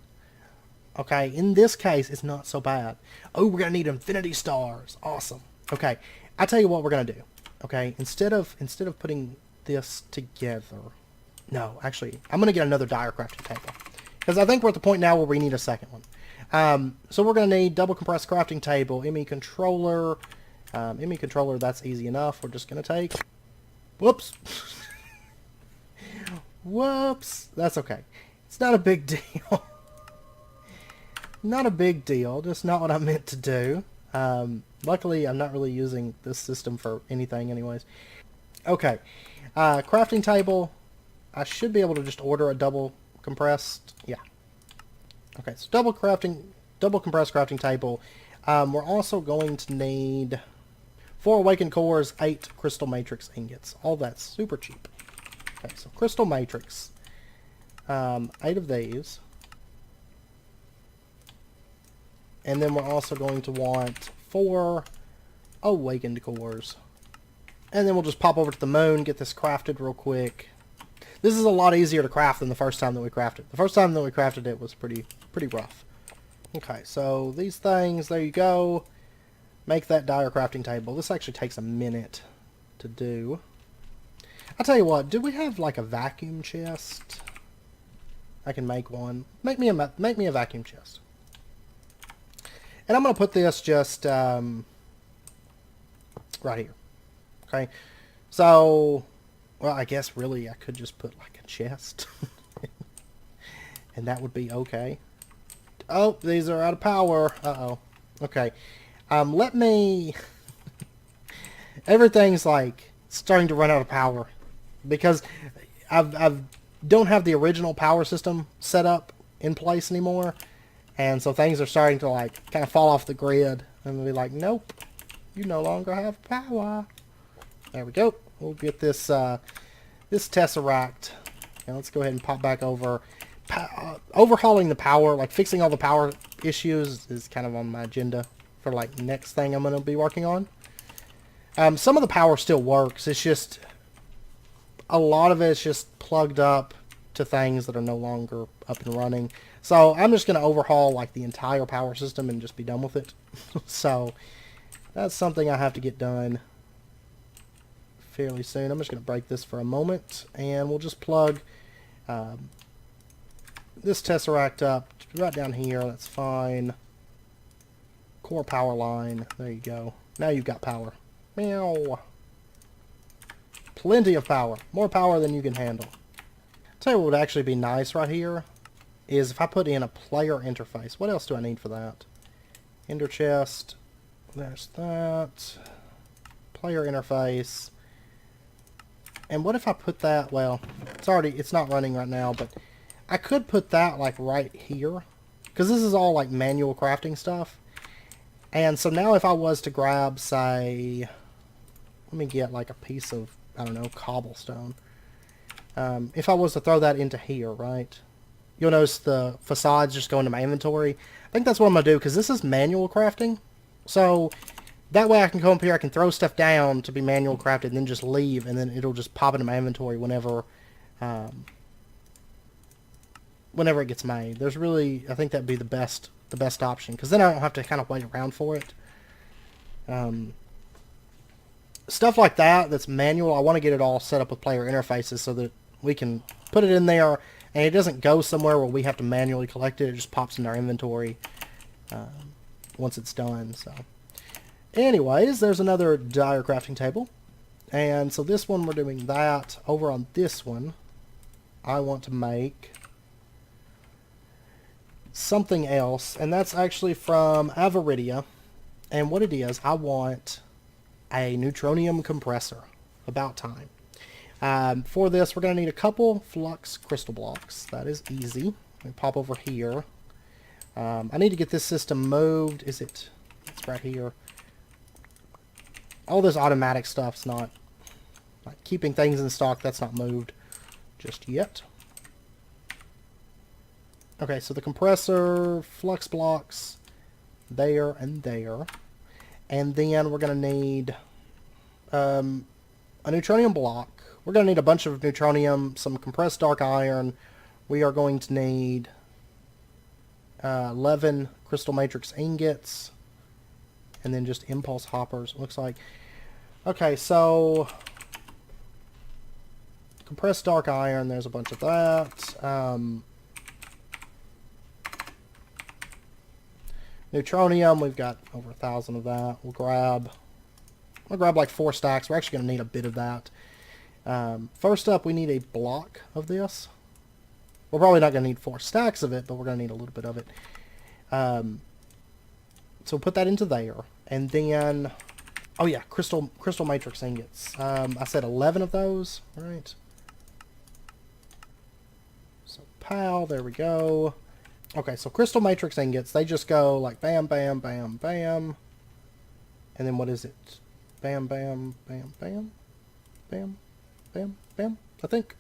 Okay, in this case, it's not so bad. Oh, we're going to need infinity stars. Awesome. Okay, I'll tell you what we're going to do. Okay, instead of putting this together, no, actually, I'm going to get another direcrafting table. Because I think we're at the point now where we need a second one. So we're going to need double compressed crafting table, ME controller. ME controller, that's easy enough. We're just going to take... Whoops. Whoops. That's okay. It's not a big deal. Not a big deal. Just not what I meant to do. Luckily, I'm not really using this system for anything anyways. Okay. Crafting table. I should be able to just order a double compressed. Yeah. Okay, so double compressed crafting table. We're also going to need 4 awakened cores, 8 crystal matrix ingots. All that's super cheap. Okay, so crystal matrix. 8 of these. And then we're also going to want 4 awakened cores. And then we'll just pop over to the moon, get this crafted real quick. This is a lot easier to craft than the first time that we crafted. The first time that we crafted it was pretty rough. Okay, so these things, there you go. Make that dire crafting table. This actually takes a minute to do. I'll tell you what, do we have like a vacuum chest? I can make one. Make me a vacuum chest. And I'm going to put this just right here. Okay, so... Well, I guess really I could just put like a chest. And that would be okay. Oh, these are out of power. Uh-oh. Okay. Let me... Everything's like starting to run out of power. Because I've don't have the original power system set up in place anymore. And so things are starting to like kind of fall off the grid. And be like, nope. You no longer have power. There we go. We'll get this this tesseract. And let's go ahead and pop back over. Overhauling the power, like fixing all the power issues, is kind of on my agenda for like next thing I'm going to be working on. Some of the power still works. It's just a lot of it's just plugged up to things that are no longer up and running. So I'm just going to overhaul like the entire power system and just be done with it. So that's something I have to get done fairly soon. I'm just going to break this for a moment, and we'll just plug this tesseract up right down here. That's fine. Core power line. There you go. Now you've got power. Meow. Plenty of power. More power than you can handle. Tell you what would actually be nice right here is if I put in a player interface. What else do I need for that? Ender chest. There's that. Player interface. And what if I put that, well, it's not running right now, but I could put that like right here, because this is all like manual crafting stuff. And so now if I was to grab, say, let me get like a piece of, I don't know, cobblestone. If I was to throw that into here, right, you'll notice the facades just go into my inventory. I think that's what I'm going to do, because this is manual crafting. So that way I can come up here, I can throw stuff down to be manual crafted, and then just leave, and then it'll just pop into my inventory whenever whenever it gets made. There's really, I think that'd be the best option, because then I don't have to kind of wait around for it. Stuff like that's manual. I want to get it all set up with player interfaces so that we can put it in there, and it doesn't go somewhere where we have to manually collect it. It just pops in our inventory once it's done. So, anyways, there's another dire crafting table, and so this one we're doing that. Over on this one, I want to make something else, and that's actually from Avaridia. And what it is, I want a neutronium compressor. About time. For this, we're going to need a couple flux crystal blocks. That is easy. We pop over here. I need to get this system moved. Is it? It's right here. All this automatic stuff's not, like keeping things in stock, that's not moved just yet. Okay, so the compressor, flux blocks, there and there. And then we're going to need a neutronium block. We're going to need a bunch of neutronium, some compressed dark iron. We are going to need 11 crystal matrix ingots. And then just impulse hoppers, it looks like. Okay, so compressed dark iron, there's a bunch of that. Neutronium, we've got over 1,000 of that. We'll grab like 4 stacks. We're actually going to need a bit of that. First up, we need a block of this. We're probably not going to need 4 stacks of it, but we're going to need a little bit of it. So we'll put that into there. And then, oh yeah, crystal matrix ingots. I said 11 of those, right? So pow, there we go. Okay, so crystal matrix ingots, they just go like bam, bam, bam, bam. And then what is it? Bam, bam, bam, bam. Bam, bam, bam, I think.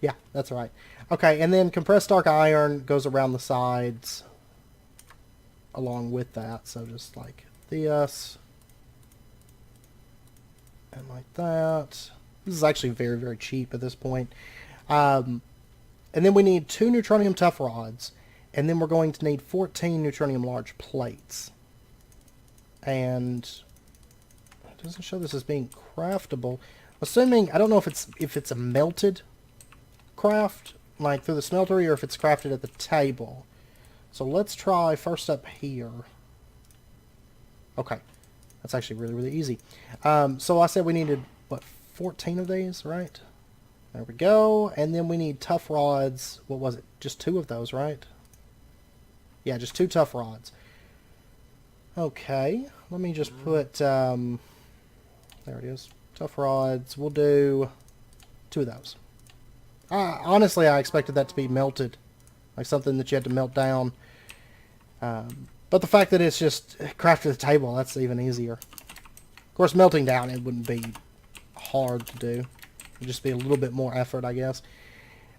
Yeah, that's right. Okay, and then compressed dark iron goes around the sides along with that. So just like this. And like that. This is actually very, very cheap at this point. And then we need 2 neutronium tough rods. And then we're going to need 14 neutronium large plates. And it doesn't show this as being craftable. Assuming, I don't know if it's a melted craft, like through the smeltery, or if it's crafted at the table. So let's try first up here. Okay. That's actually really, really easy. So I said we needed, what, 14 of these, right? There we go. And then we need tough rods. What was it? Just 2 of those, right? Yeah, just 2 tough rods. Okay. Let me just put, there it is. Tough rods. We'll do 2 of those. Honestly, I expected that to be melted. Like something that you had to melt down. But the fact that it's just crafted at the table, that's even easier. Of course, melting down, it wouldn't be hard to do. It'd just be a little bit more effort, I guess.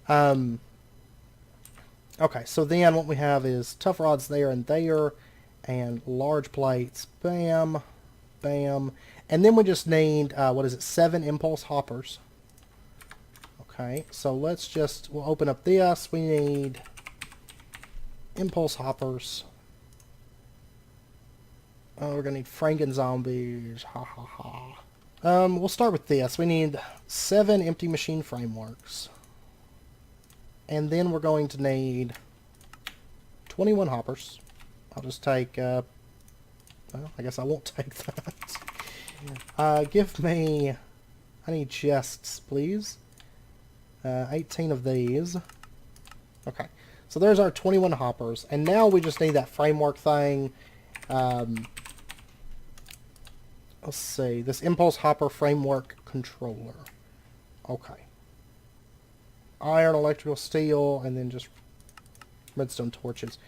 Okay, so then what we have is tough rods there and there, and large plates. Bam, bam. And then we just need, what is it, 7 impulse hoppers. Okay, so let's just, we'll open up this. We need impulse hoppers. Oh, we're going to need Franken zombies. Ha ha ha. We'll start with this. We need 7 empty machine frameworks. And then we're going to need 21 hoppers. I'll just take, well, I guess I won't take that. Give me, I need chests, please. 18 of these. Okay, so there's our 21 hoppers. And now we just need that framework thing. Let's see, this impulse hopper framework controller. Okay. Iron, electrical, steel, and then just redstone torches.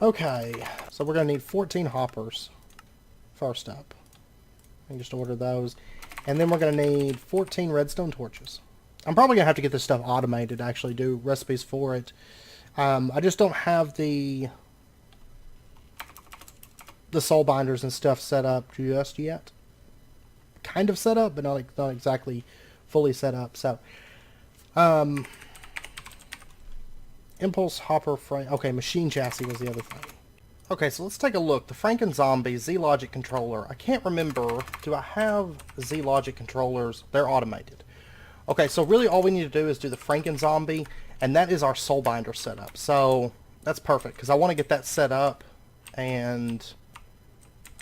Okay, so we're going to need 14 hoppers first up. I can just order those. And then we're going to need 14 redstone torches. I'm probably going to have to get this stuff automated, actually do recipes for it. I just don't have the the soul binders and stuff set up just yet. Kind of set up, but not exactly fully set up. So, impulse hopper frame. Okay, machine chassis was the other thing. Okay, so let's take a look. The Franken Zombie Z-Logic controller. I can't remember. Do I have Z-Logic controllers? They're automated. Okay, so really all we need to do is do the Franken Zombie, and that is our soul binder setup. So that's perfect because I want to get that set up. And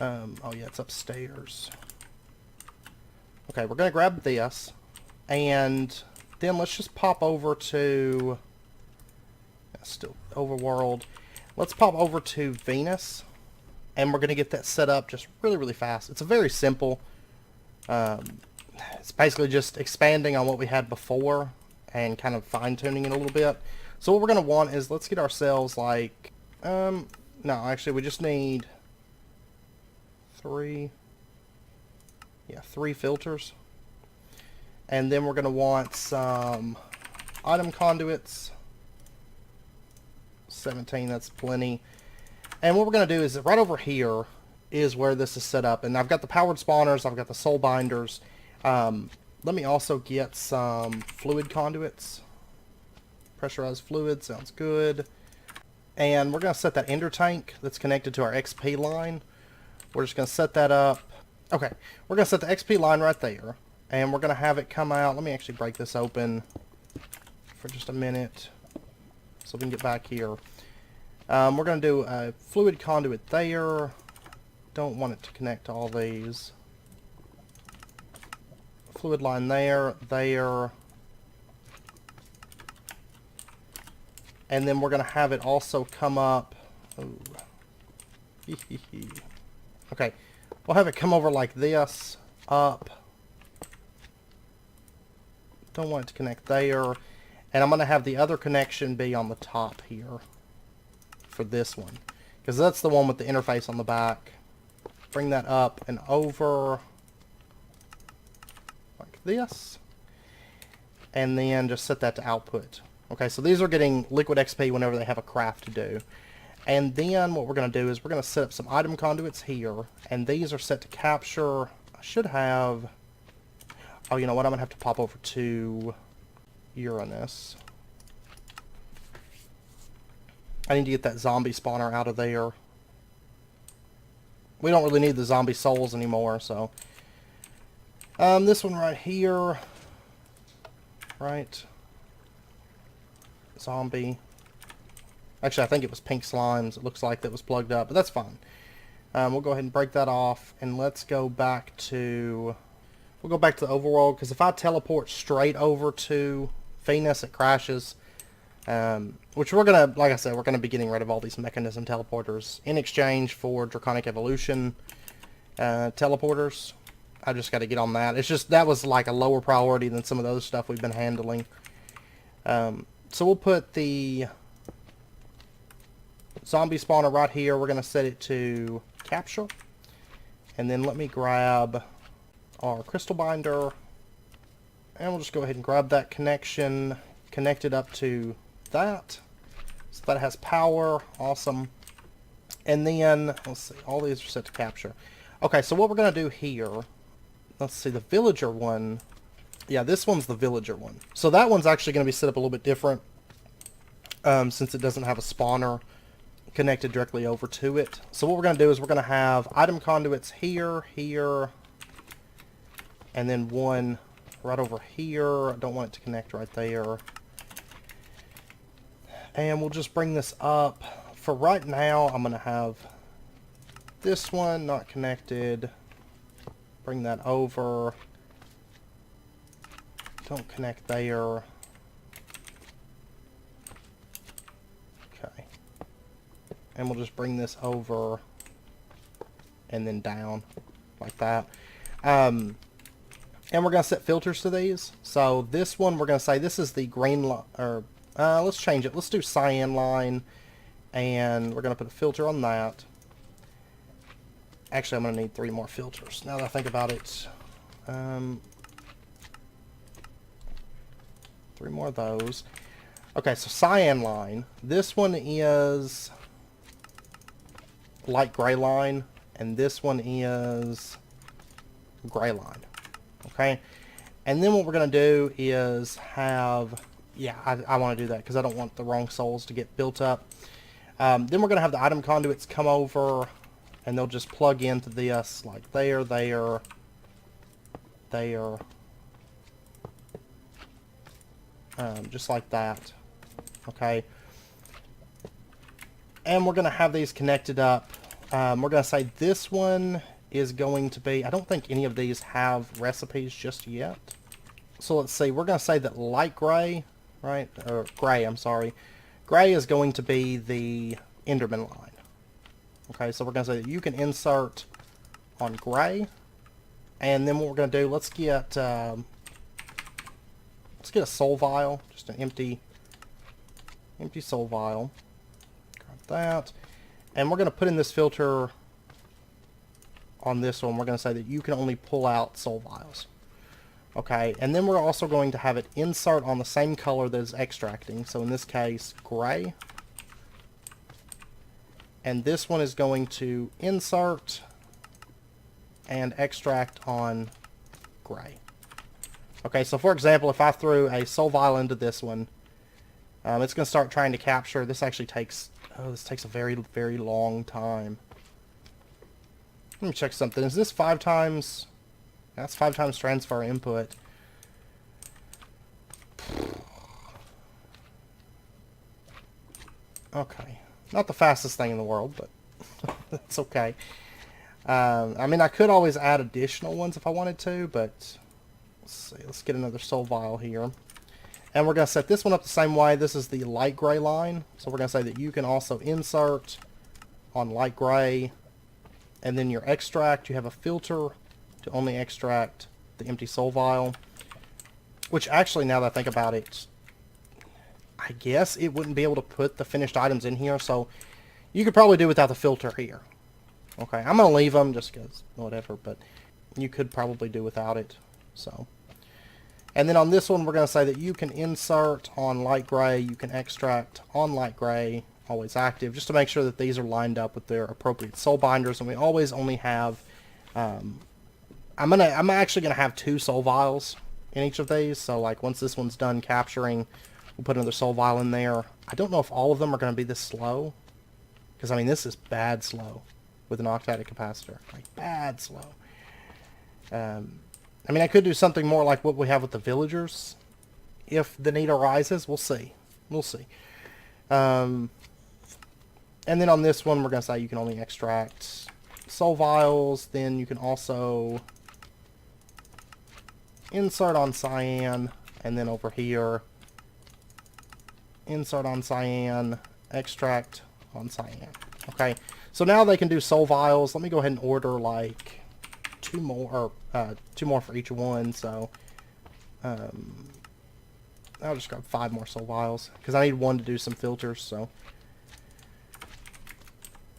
oh yeah, it's upstairs. Okay, we're gonna grab this, and then let's just pop over to still overworld. Let's pop over to Venus, and we're gonna get that set up just really fast. It's a very simple. It's basically just expanding on what we had before and kind of fine tuning it a little bit. So what we're gonna want is let's get ourselves like no, actually we just need three filters. And then we're going to want some item conduits. 17, that's plenty. And what we're going to do is right over here is where this is set up. And I've got the powered spawners, I've got the soul binders. Let me also get some fluid conduits. Pressurized fluid, sounds good. And we're going to set that ender tank that's connected to our XP line. We're just going to set that up. Okay, we're going to set the XP line right there, and we're going to have it come out. Let me actually break this open for just a minute so we can get back here. We're going to do a fluid conduit there. Don't want it to connect to all these. Fluid line there. And then we're going to have it also come up. Ooh. Okay. We'll have it come over like this, up. Don't want it to connect there. And I'm going to have the other connection be on the top here for this one. Because that's the one with the interface on the back. Bring that up and over like this. And then just set that to output. Okay, so these are getting liquid XP whenever they have a craft to do. And then what we're going to do is we're going to set up some item conduits here. And these are set to capture. I should have... Oh, you know what? I'm going to have to pop over to Uranus. I need to get that zombie spawner out of there. We don't really need the zombie souls anymore, so... this one right here. Right. Zombie. Actually, I think it was pink slimes. It looks like that was plugged up, but that's fine. We'll go ahead and break that off, and let's go back to... We'll go back to the overworld, because if I teleport straight over to Venus, it crashes. Which we're going to, like I said, we're going to be getting rid of all these mechanism teleporters in exchange for Draconic Evolution teleporters. I just got to get on that. It's just, that was like a lower priority than some of the other stuff we've been handling. So we'll put the zombie spawner right here. We're going to set it to capture. And then let me grab our crystal binder. And we'll just go ahead and grab that connection, connect it up to that. So that has power. Awesome. And then, let's see, all these are set to capture. Okay, so what we're going to do here, let's see, the villager one. Yeah, this one's the villager one. So that one's actually going to be set up a little bit different, since it doesn't have a spawner connected directly over to it. So what we're going to do is we're going to have item conduits here, here, and then one right over here. I don't want it to connect right there. And we'll just bring this up. For right now, I'm going to have this one not connected. Bring that over. Don't connect there. Okay. And we'll just bring this over and then down like that. And we're going to set filters to these. So this one, we're going to say this is the green line, or let's change it. Let's do cyan line, and we're going to put a filter on that. Actually, I'm going to need 3 more filters now that I think about it. 3 more of those. Okay, so cyan line. This one is light gray line. and this one is gray line. Okay, and then what we're going to do is have, yeah, I want to do that because I don't want the wrong souls to get built up. Then we're going to have the item conduits come over, and they'll just plug into this like there, just like that. Okay, and we're going to have these connected up. We're going to say this one is going to be, I don't think any of these have recipes just yet. So let's see, we're going to say that light gray, right, or gray, I'm sorry. Gray is going to be the Enderman line. Okay, so we're going to say that you can insert on gray. And then what we're going to do, let's get a soul vial, just an empty soul vial. Got that. And we're going to put in this filter on this one. We're going to say that you can only pull out soul vials. Okay, and then we're also going to have it insert on the same color that is extracting. So in this case, gray. And this one is going to insert and extract on gray. Okay, so for example, if I threw a soul vial into this one, it's going to start trying to capture. This actually takes, this takes a very, very long time. Let me check something. Is this 5 times? That's 5 times transfer input. Okay. Not the fastest thing in the world, but that's okay. I mean, I could always add additional ones if I wanted to, but let's see. Let's get another soul vial here. And we're going to set this one up the same way. This is the light gray line. So we're going to say that you can also insert on light gray. And then your extract, you have a filter to only extract the empty soul vial. Which actually, now that I think about it, I guess it wouldn't be able to put the finished items in here. So you could probably do without the filter here. Okay, I'm going to leave them just because, whatever. But you could probably do without it. So, and then on this one, we're going to say that you can insert on light gray. You can extract on light gray. Always active, just to make sure that these are lined up with their appropriate soul binders. And we always only have, I'm actually gonna have 2 soul vials in each of these. So like once this one's done capturing, we'll put another soul vial in there. I don't know if all of them are gonna be this slow, because I mean this is bad slow with an octadic capacitor, like bad slow. I mean I could do something more like what we have with the villagers, if the need arises. We'll see. We'll see. And then on this one, we're going to say you can only extract soul vials. Then you can also insert on cyan. And then over here, insert on cyan, extract on cyan. Okay, so now they can do soul vials. Let me go ahead and order like 2 more, or 2 more for each one. So I'll just grab 5 more soul vials because I need 1 to do some filters. So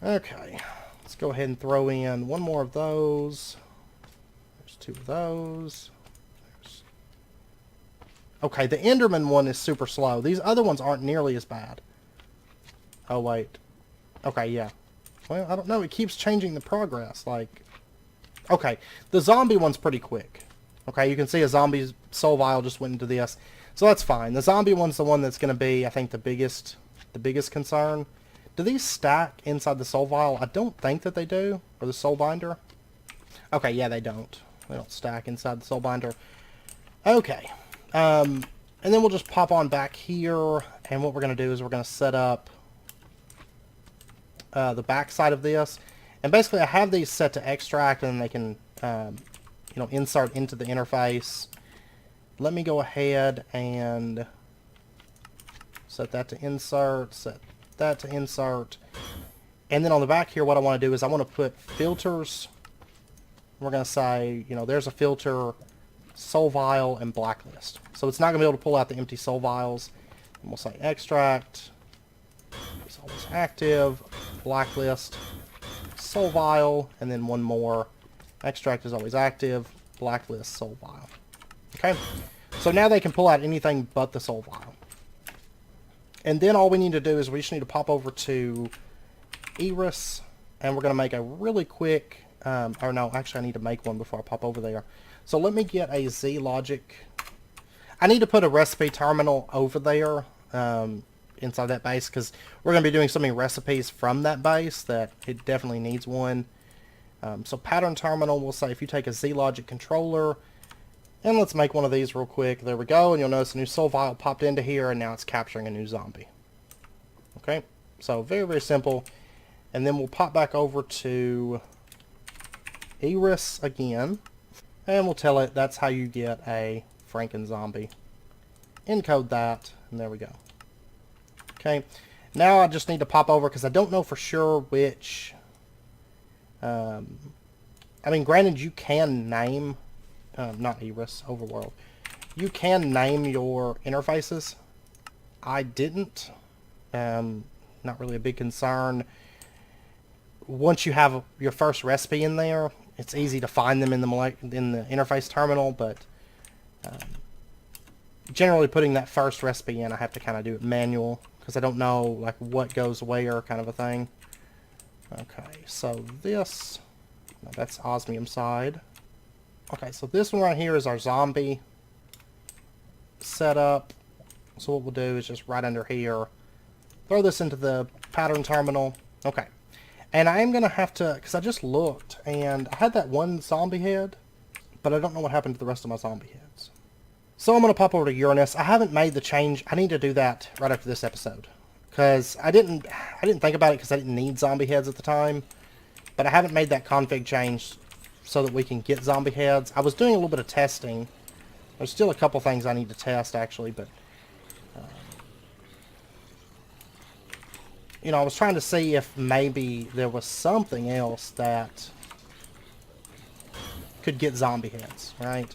okay, let's go ahead and throw in 1 more of those. There's 2 of those. Okay, the Enderman one is super slow. These other ones aren't nearly as bad. Oh, wait. Okay, yeah. Well, I don't know. It keeps changing the progress. Like, okay, the zombie one's pretty quick. Okay, you can see a zombie's soul vial just went into this. So that's fine. The zombie one's the one that's going to be, I think, the biggest concern. Do these stack inside the soul vial? I don't think that they do. Or the soul binder. Okay, yeah, they don't. They don't stack inside the soul binder. Okay. And then we'll just pop on back here. And what we're going to do is we're going to set up the back side of this. And basically I have these set to extract and they can, you know, insert into the interface. Let me go ahead and set that to insert, set that to insert. And then on the back here, what I want to do is I want to put filters. We're going to say, you know, there's a filter, soul vial, and blacklist. So it's not going to be able to pull out the empty soul vials. And we'll say extract, it's always active, blacklist, soul vial, and then 1 more. Extract is always active, blacklist, soul vial. Okay, so now they can pull out anything but the soul vial. And then all we need to do is we just need to pop over to Iris, And we're going to make a really quick, or no, actually I need to make one before I pop over there. So let me get a Z-Logic. I need to put a recipe terminal over there inside that base, because we're going to be doing so many recipes from that base that it definitely needs one. So pattern terminal, we'll say if you take a Z-Logic controller, and let's make one of these real quick. There we go, and you'll notice a new soul vial popped into here, and now it's capturing a new zombie. Okay, so very, very simple. And then we'll pop back over to Iris again, and we'll tell it that's how you get a Franken zombie. Encode that, and there we go. Okay, now I just need to pop over because I don't know for sure which. I mean, granted, you can name, not Iris, Overworld. You can name your interfaces. I didn't. Not really a big concern. Once you have your first recipe in there, it's easy to find them in the interface terminal, but generally putting that first recipe in, I have to kind of do it manual because I don't know like what goes where, kind of a thing. Okay, so this, no, that's osmium side. Okay, so this one right here is our zombie setup. So what we'll do is just right under here, throw this into the pattern terminal. Okay. And I am going to have to, because I just looked, and I had that one zombie head, but I don't know what happened to the rest of my zombie heads. So I'm going to pop over to Uranus. I haven't made the change. I need to do that right after this episode. Because I didn't think about it because I didn't need zombie heads at the time. But I haven't made that config change so that we can get zombie heads. I was doing a little bit of testing. There's still a couple things I need to test, actually, but you know, I was trying to see if maybe there was something else that could get zombie heads, right?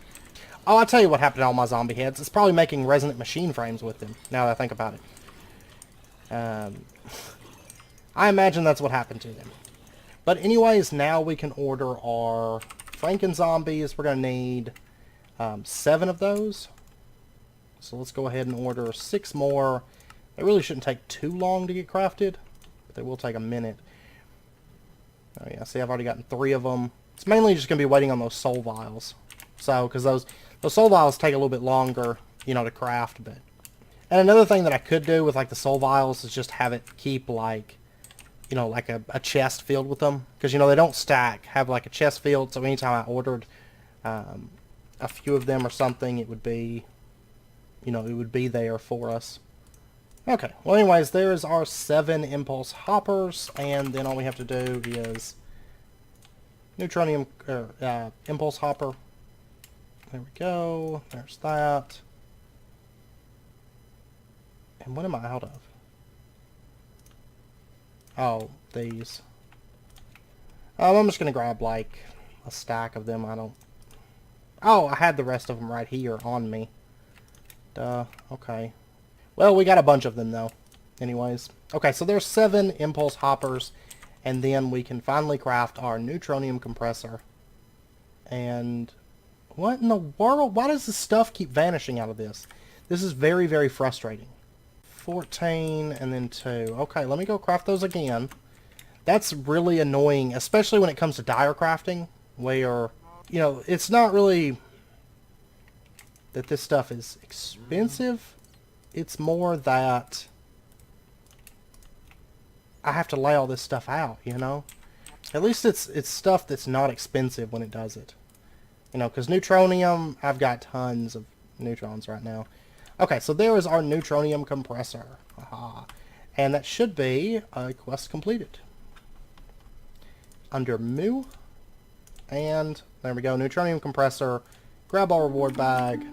Oh, I'll tell you what happened to all my zombie heads. It's probably making resonant machine frames with them, now that I think about it. I imagine that's what happened to them. But anyways, now we can order our Franken zombies. We're going to need 7 of those. So let's go ahead and order 6 more. They really shouldn't take too long to get crafted, but they will take a minute. Oh yeah, see, I've already gotten 3 of them. It's mainly just going to be waiting on those soul vials. So, because those soul vials take a little bit longer, you know, to craft. But and another thing that I could do with like the soul vials is just have it keep like, you know, like a chest filled with them, because you know they don't stack. Have like a chest filled, so anytime I ordered a few of them or something, it would be, you know, it would be there for us. Okay, well anyways, there's our 7 impulse hoppers, and then all we have to do is neutronium impulse hopper. There we go. There's that. And what am I out of? Oh, these. I'm just gonna grab like a stack of them. I don't. Oh, I had the rest of them right here on me. Duh. Okay. Well, we got a bunch of them though. Anyways. Okay, so there's 7 impulse hoppers, and then we can finally craft our neutronium compressor. And what in the world? Why does this stuff keep vanishing out of this? This is very, very frustrating. 14 and then 2. Okay, let me go craft those again. That's really annoying, especially when it comes to dire crafting, where, you know, it's not really that this stuff is expensive. It's more that I have to lay all this stuff out, you know? At least it's stuff that's not expensive when it does it. You know, because neutronium, I've got tons of neutrons right now. Okay, so there is our neutronium compressor. Aha. And that should be a quest completed. Under Mu. And there we go, neutronium compressor. Grab our reward bag.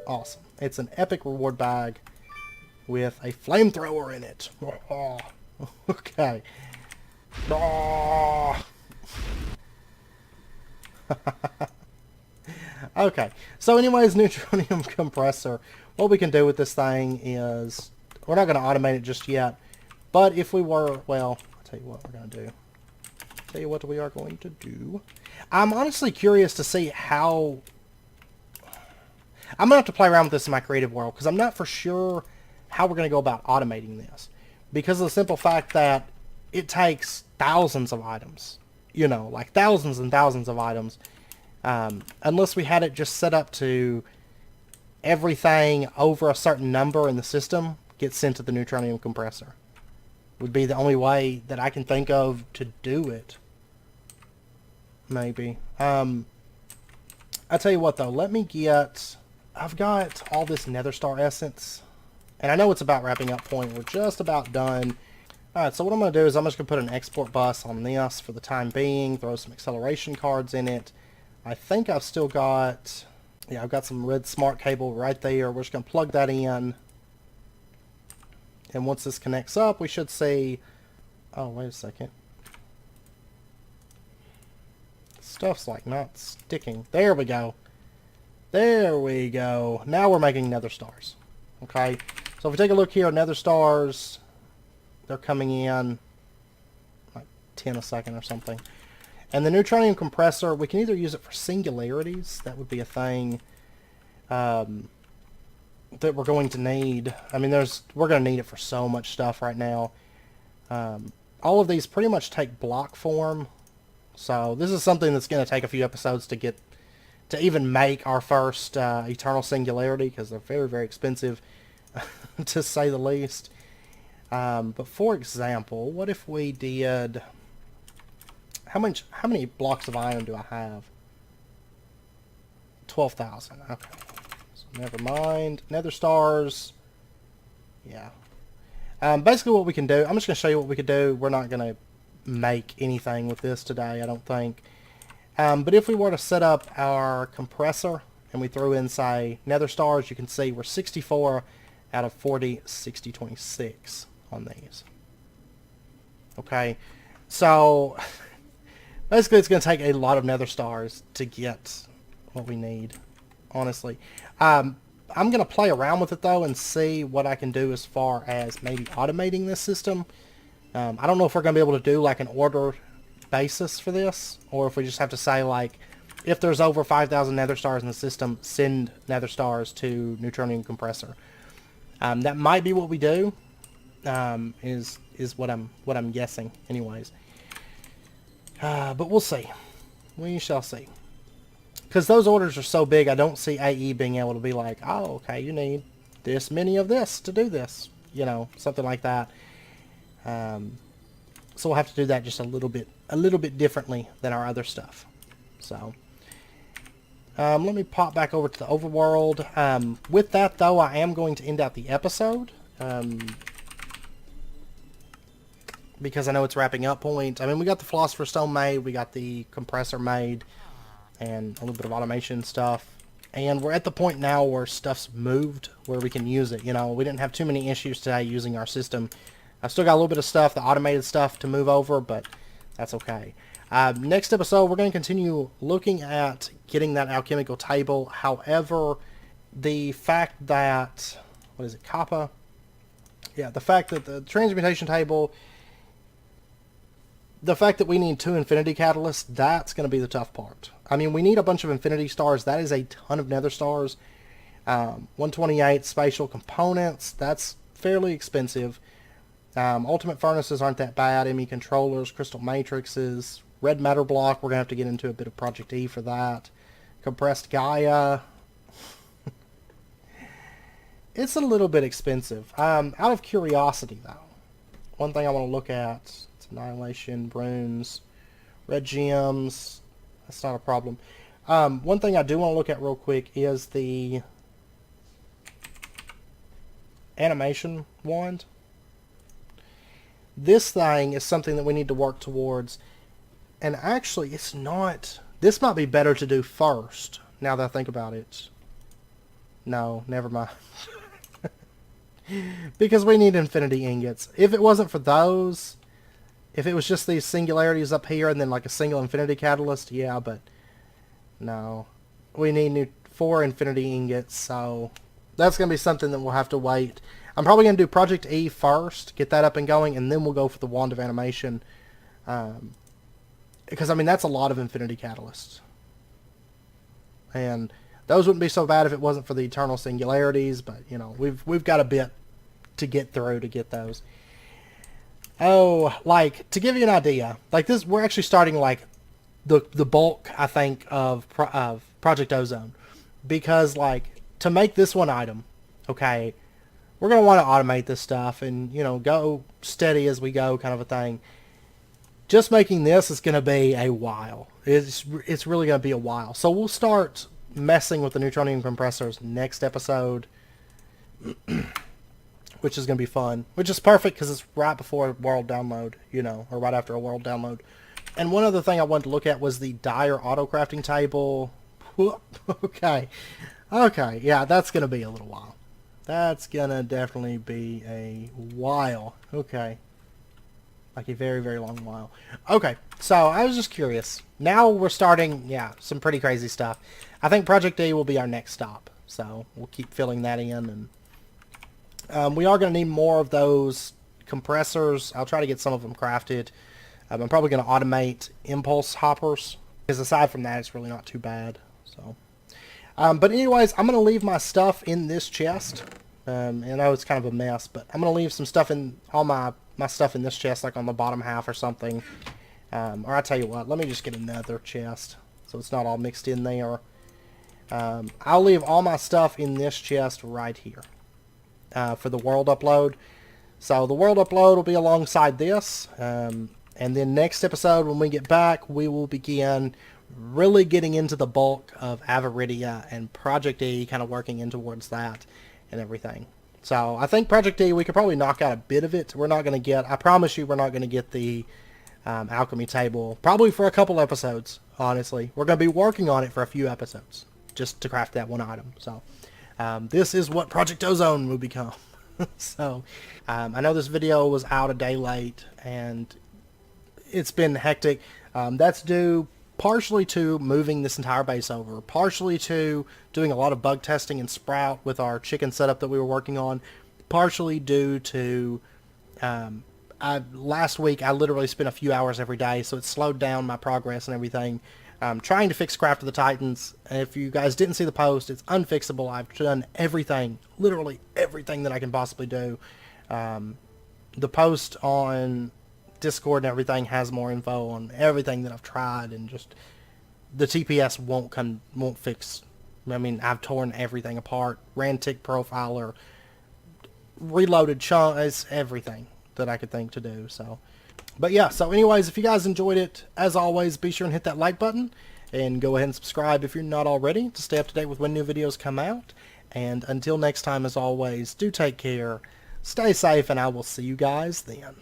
Awesome. It's an epic reward bag with a flamethrower in it. Okay. Okay, so anyways, neutronium compressor, what we can do with this thing is, we're not going to automate it just yet, but if we were, well, I'll tell you what we're going to do. Tell you what we are going to do. I'm honestly curious to see how, I'm going to have to play around with this in my creative world, because I'm not for sure how we're going to go about automating this. Because of the simple fact that it takes thousands of items. You know, like thousands and thousands of items. Unless we had it just set up to everything over a certain number in the system gets sent to the neutronium compressor. Would be the only way that I can think of to do it. Maybe. I tell you what though, let me get... I've got all this nether star essence. And I know it's about wrapping up point. We're just about done. Alright, so what I'm going to do is I'm just going to put an export bus on this for the time being. Throw some acceleration cards in it. I think I've still got... Yeah, I've got some red smart cable right there. We're just going to plug that in. And once this connects up, we should see... Oh, wait a second. Stuff's like not sticking. There we go. There we go. Now we're making nether stars. Okay. So if we take a look here, nether stars, they're coming in like 10 a second or something. And the neutronium compressor, we can either use it for singularities. That would be a thing that we're going to need. I mean, we're going to need it for so much stuff right now. All of these pretty much take block form. So this is something that's going to take a few episodes to even make our first eternal singularity, because they're very, very expensive, to say the least. But for example, what if we did... How many blocks of iron do I have? 12,000. Okay. So never mind. Nether stars. Yeah. Basically what we can do, I'm just going to show you what we could do. We're not going to make anything with this today, I don't think. But if we were to set up our compressor and we threw in, say, nether stars, you can see we're 64 out of 40, 60, 26 on these. Okay. So... Basically, it's going to take a lot of nether stars to get what we need, honestly. I'm going to play around with it, though, and see what I can do as far as maybe automating this system. I don't know if we're going to be able to do, like, an order basis for this, or if we just have to say, like, if there's over 5,000 nether stars in the system, send nether stars to neutronium compressor. That might be what we do, is what I'm guessing, anyways. But we'll see. We shall see. Because those orders are so big, I don't see AE being able to be like, oh, okay, you need this many of this to do this. You know, something like that. So we'll have to do that just a little bit differently than our other stuff. So, let me pop back over to the overworld. With that, though, I am going to end out the episode. Because I know it's wrapping up point. I mean, we got the Philosopher Stone made, we got the compressor made, and a little bit of automation stuff. And we're at the point now where stuff's moved, where we can use it. You know, we didn't have too many issues today using our system. I've still got a little bit of stuff, the automated stuff, to move over, but that's okay. Next episode, we're going to continue looking at getting that alchemical table. However, the fact that... What is it? Kappa? Yeah, the fact that the transmutation table... The fact that we need 2 infinity catalysts, that's going to be the tough part. I mean, we need a bunch of infinity stars. That is a ton of nether stars. 128 spatial components. That's fairly expensive. Ultimate furnaces aren't that bad. ME controllers, crystal matrices, red matter block. We're going to have to get into a bit of Project E for that. Compressed Gaia. It's a little bit expensive. Out of curiosity, though, one thing I want to look at... Annihilation, runes, red gems. That's not a problem. One thing I do want to look at real quick is the animation wand. This thing is something that we need to work towards. And actually, it's not... This might be better to do first, now that I think about it. No, never mind. Because we need infinity ingots. If it wasn't for those... If it was just these singularities up here and then like a single infinity catalyst, yeah, but no. We need 4 infinity ingots, so that's going to be something that we'll have to wait. I'm probably going to do Project E first, get that up and going, and then we'll go for the Wand of Animation. Because, I mean, that's a lot of infinity catalysts. And those wouldn't be so bad if it wasn't for the Eternal Singularities, but, you know, we've got a bit to get through to get those. Oh, like, to give you an idea, like this, we're actually starting like the bulk, I think, of Project Ozone, because like to make this one item, okay, we're gonna want to automate this stuff and go steady as we go, kind of a thing. Just making this is gonna be a while. It's really gonna be a while. So we'll start messing with the neutronium compressors next episode, which is going to be fun, which is perfect because it's right before world download, or right after a world download. And one other thing I wanted to look at was the Dire auto crafting table. Okay. Okay, yeah, that's going to be a little while. That's going to definitely be a while. Okay. Like a very, very long while. Okay, so I was just curious. Now we're starting, yeah, some pretty crazy stuff. I think Project E will be our next stop. So we'll keep filling that in. And we are going to need more of those compressors. I'll try to get some of them crafted. I'm probably going to automate impulse hoppers, because aside from that, it's really not too bad. So, but anyways, I'm going to leave my stuff in this chest. And I know it's kind of a mess, but I'm going to leave some stuff in, all my stuff in this chest, like on the bottom half or something. Or I'll tell you what, let me just get another chest so it's not all mixed in there. I'll leave all my stuff in this chest right here for the world upload. So the world upload will be alongside this. And then next episode, when we get back, we will begin really getting into the bulk of Avaridia and Project E, kind of working in towards that and everything. So I think Project E, we could probably knock out a bit of it. We're not going to get, I promise you, we're not going to get the alchemy table probably for a couple episodes, honestly. We're going to be working on it for a few episodes just to craft that one item. So this is what Project Ozone will become. So I know this video was out a day late and it's been hectic. That's due partially to moving this entire base over, partially to doing a lot of bug testing in Sprout with our chicken setup that we were working on, partially due to last week I literally spent a few hours every day, so it slowed down my progress and everything. Trying to fix Craft of the Titans. If you guys didn't see the post, it's unfixable. I've done everything, literally everything that I can possibly do. The post on Discord and everything has more info on everything that I've tried, and just the TPS won't fix. I mean, I've torn everything apart, ran tick profiler, reloaded chunks, everything that I could think to do. So, but yeah, so anyways, if you guys enjoyed it, as always, be sure and hit that like button and go ahead and subscribe if you're not already to stay up to date with when new videos come out. And until next time, as always, do take care, stay safe, and I will see you guys then.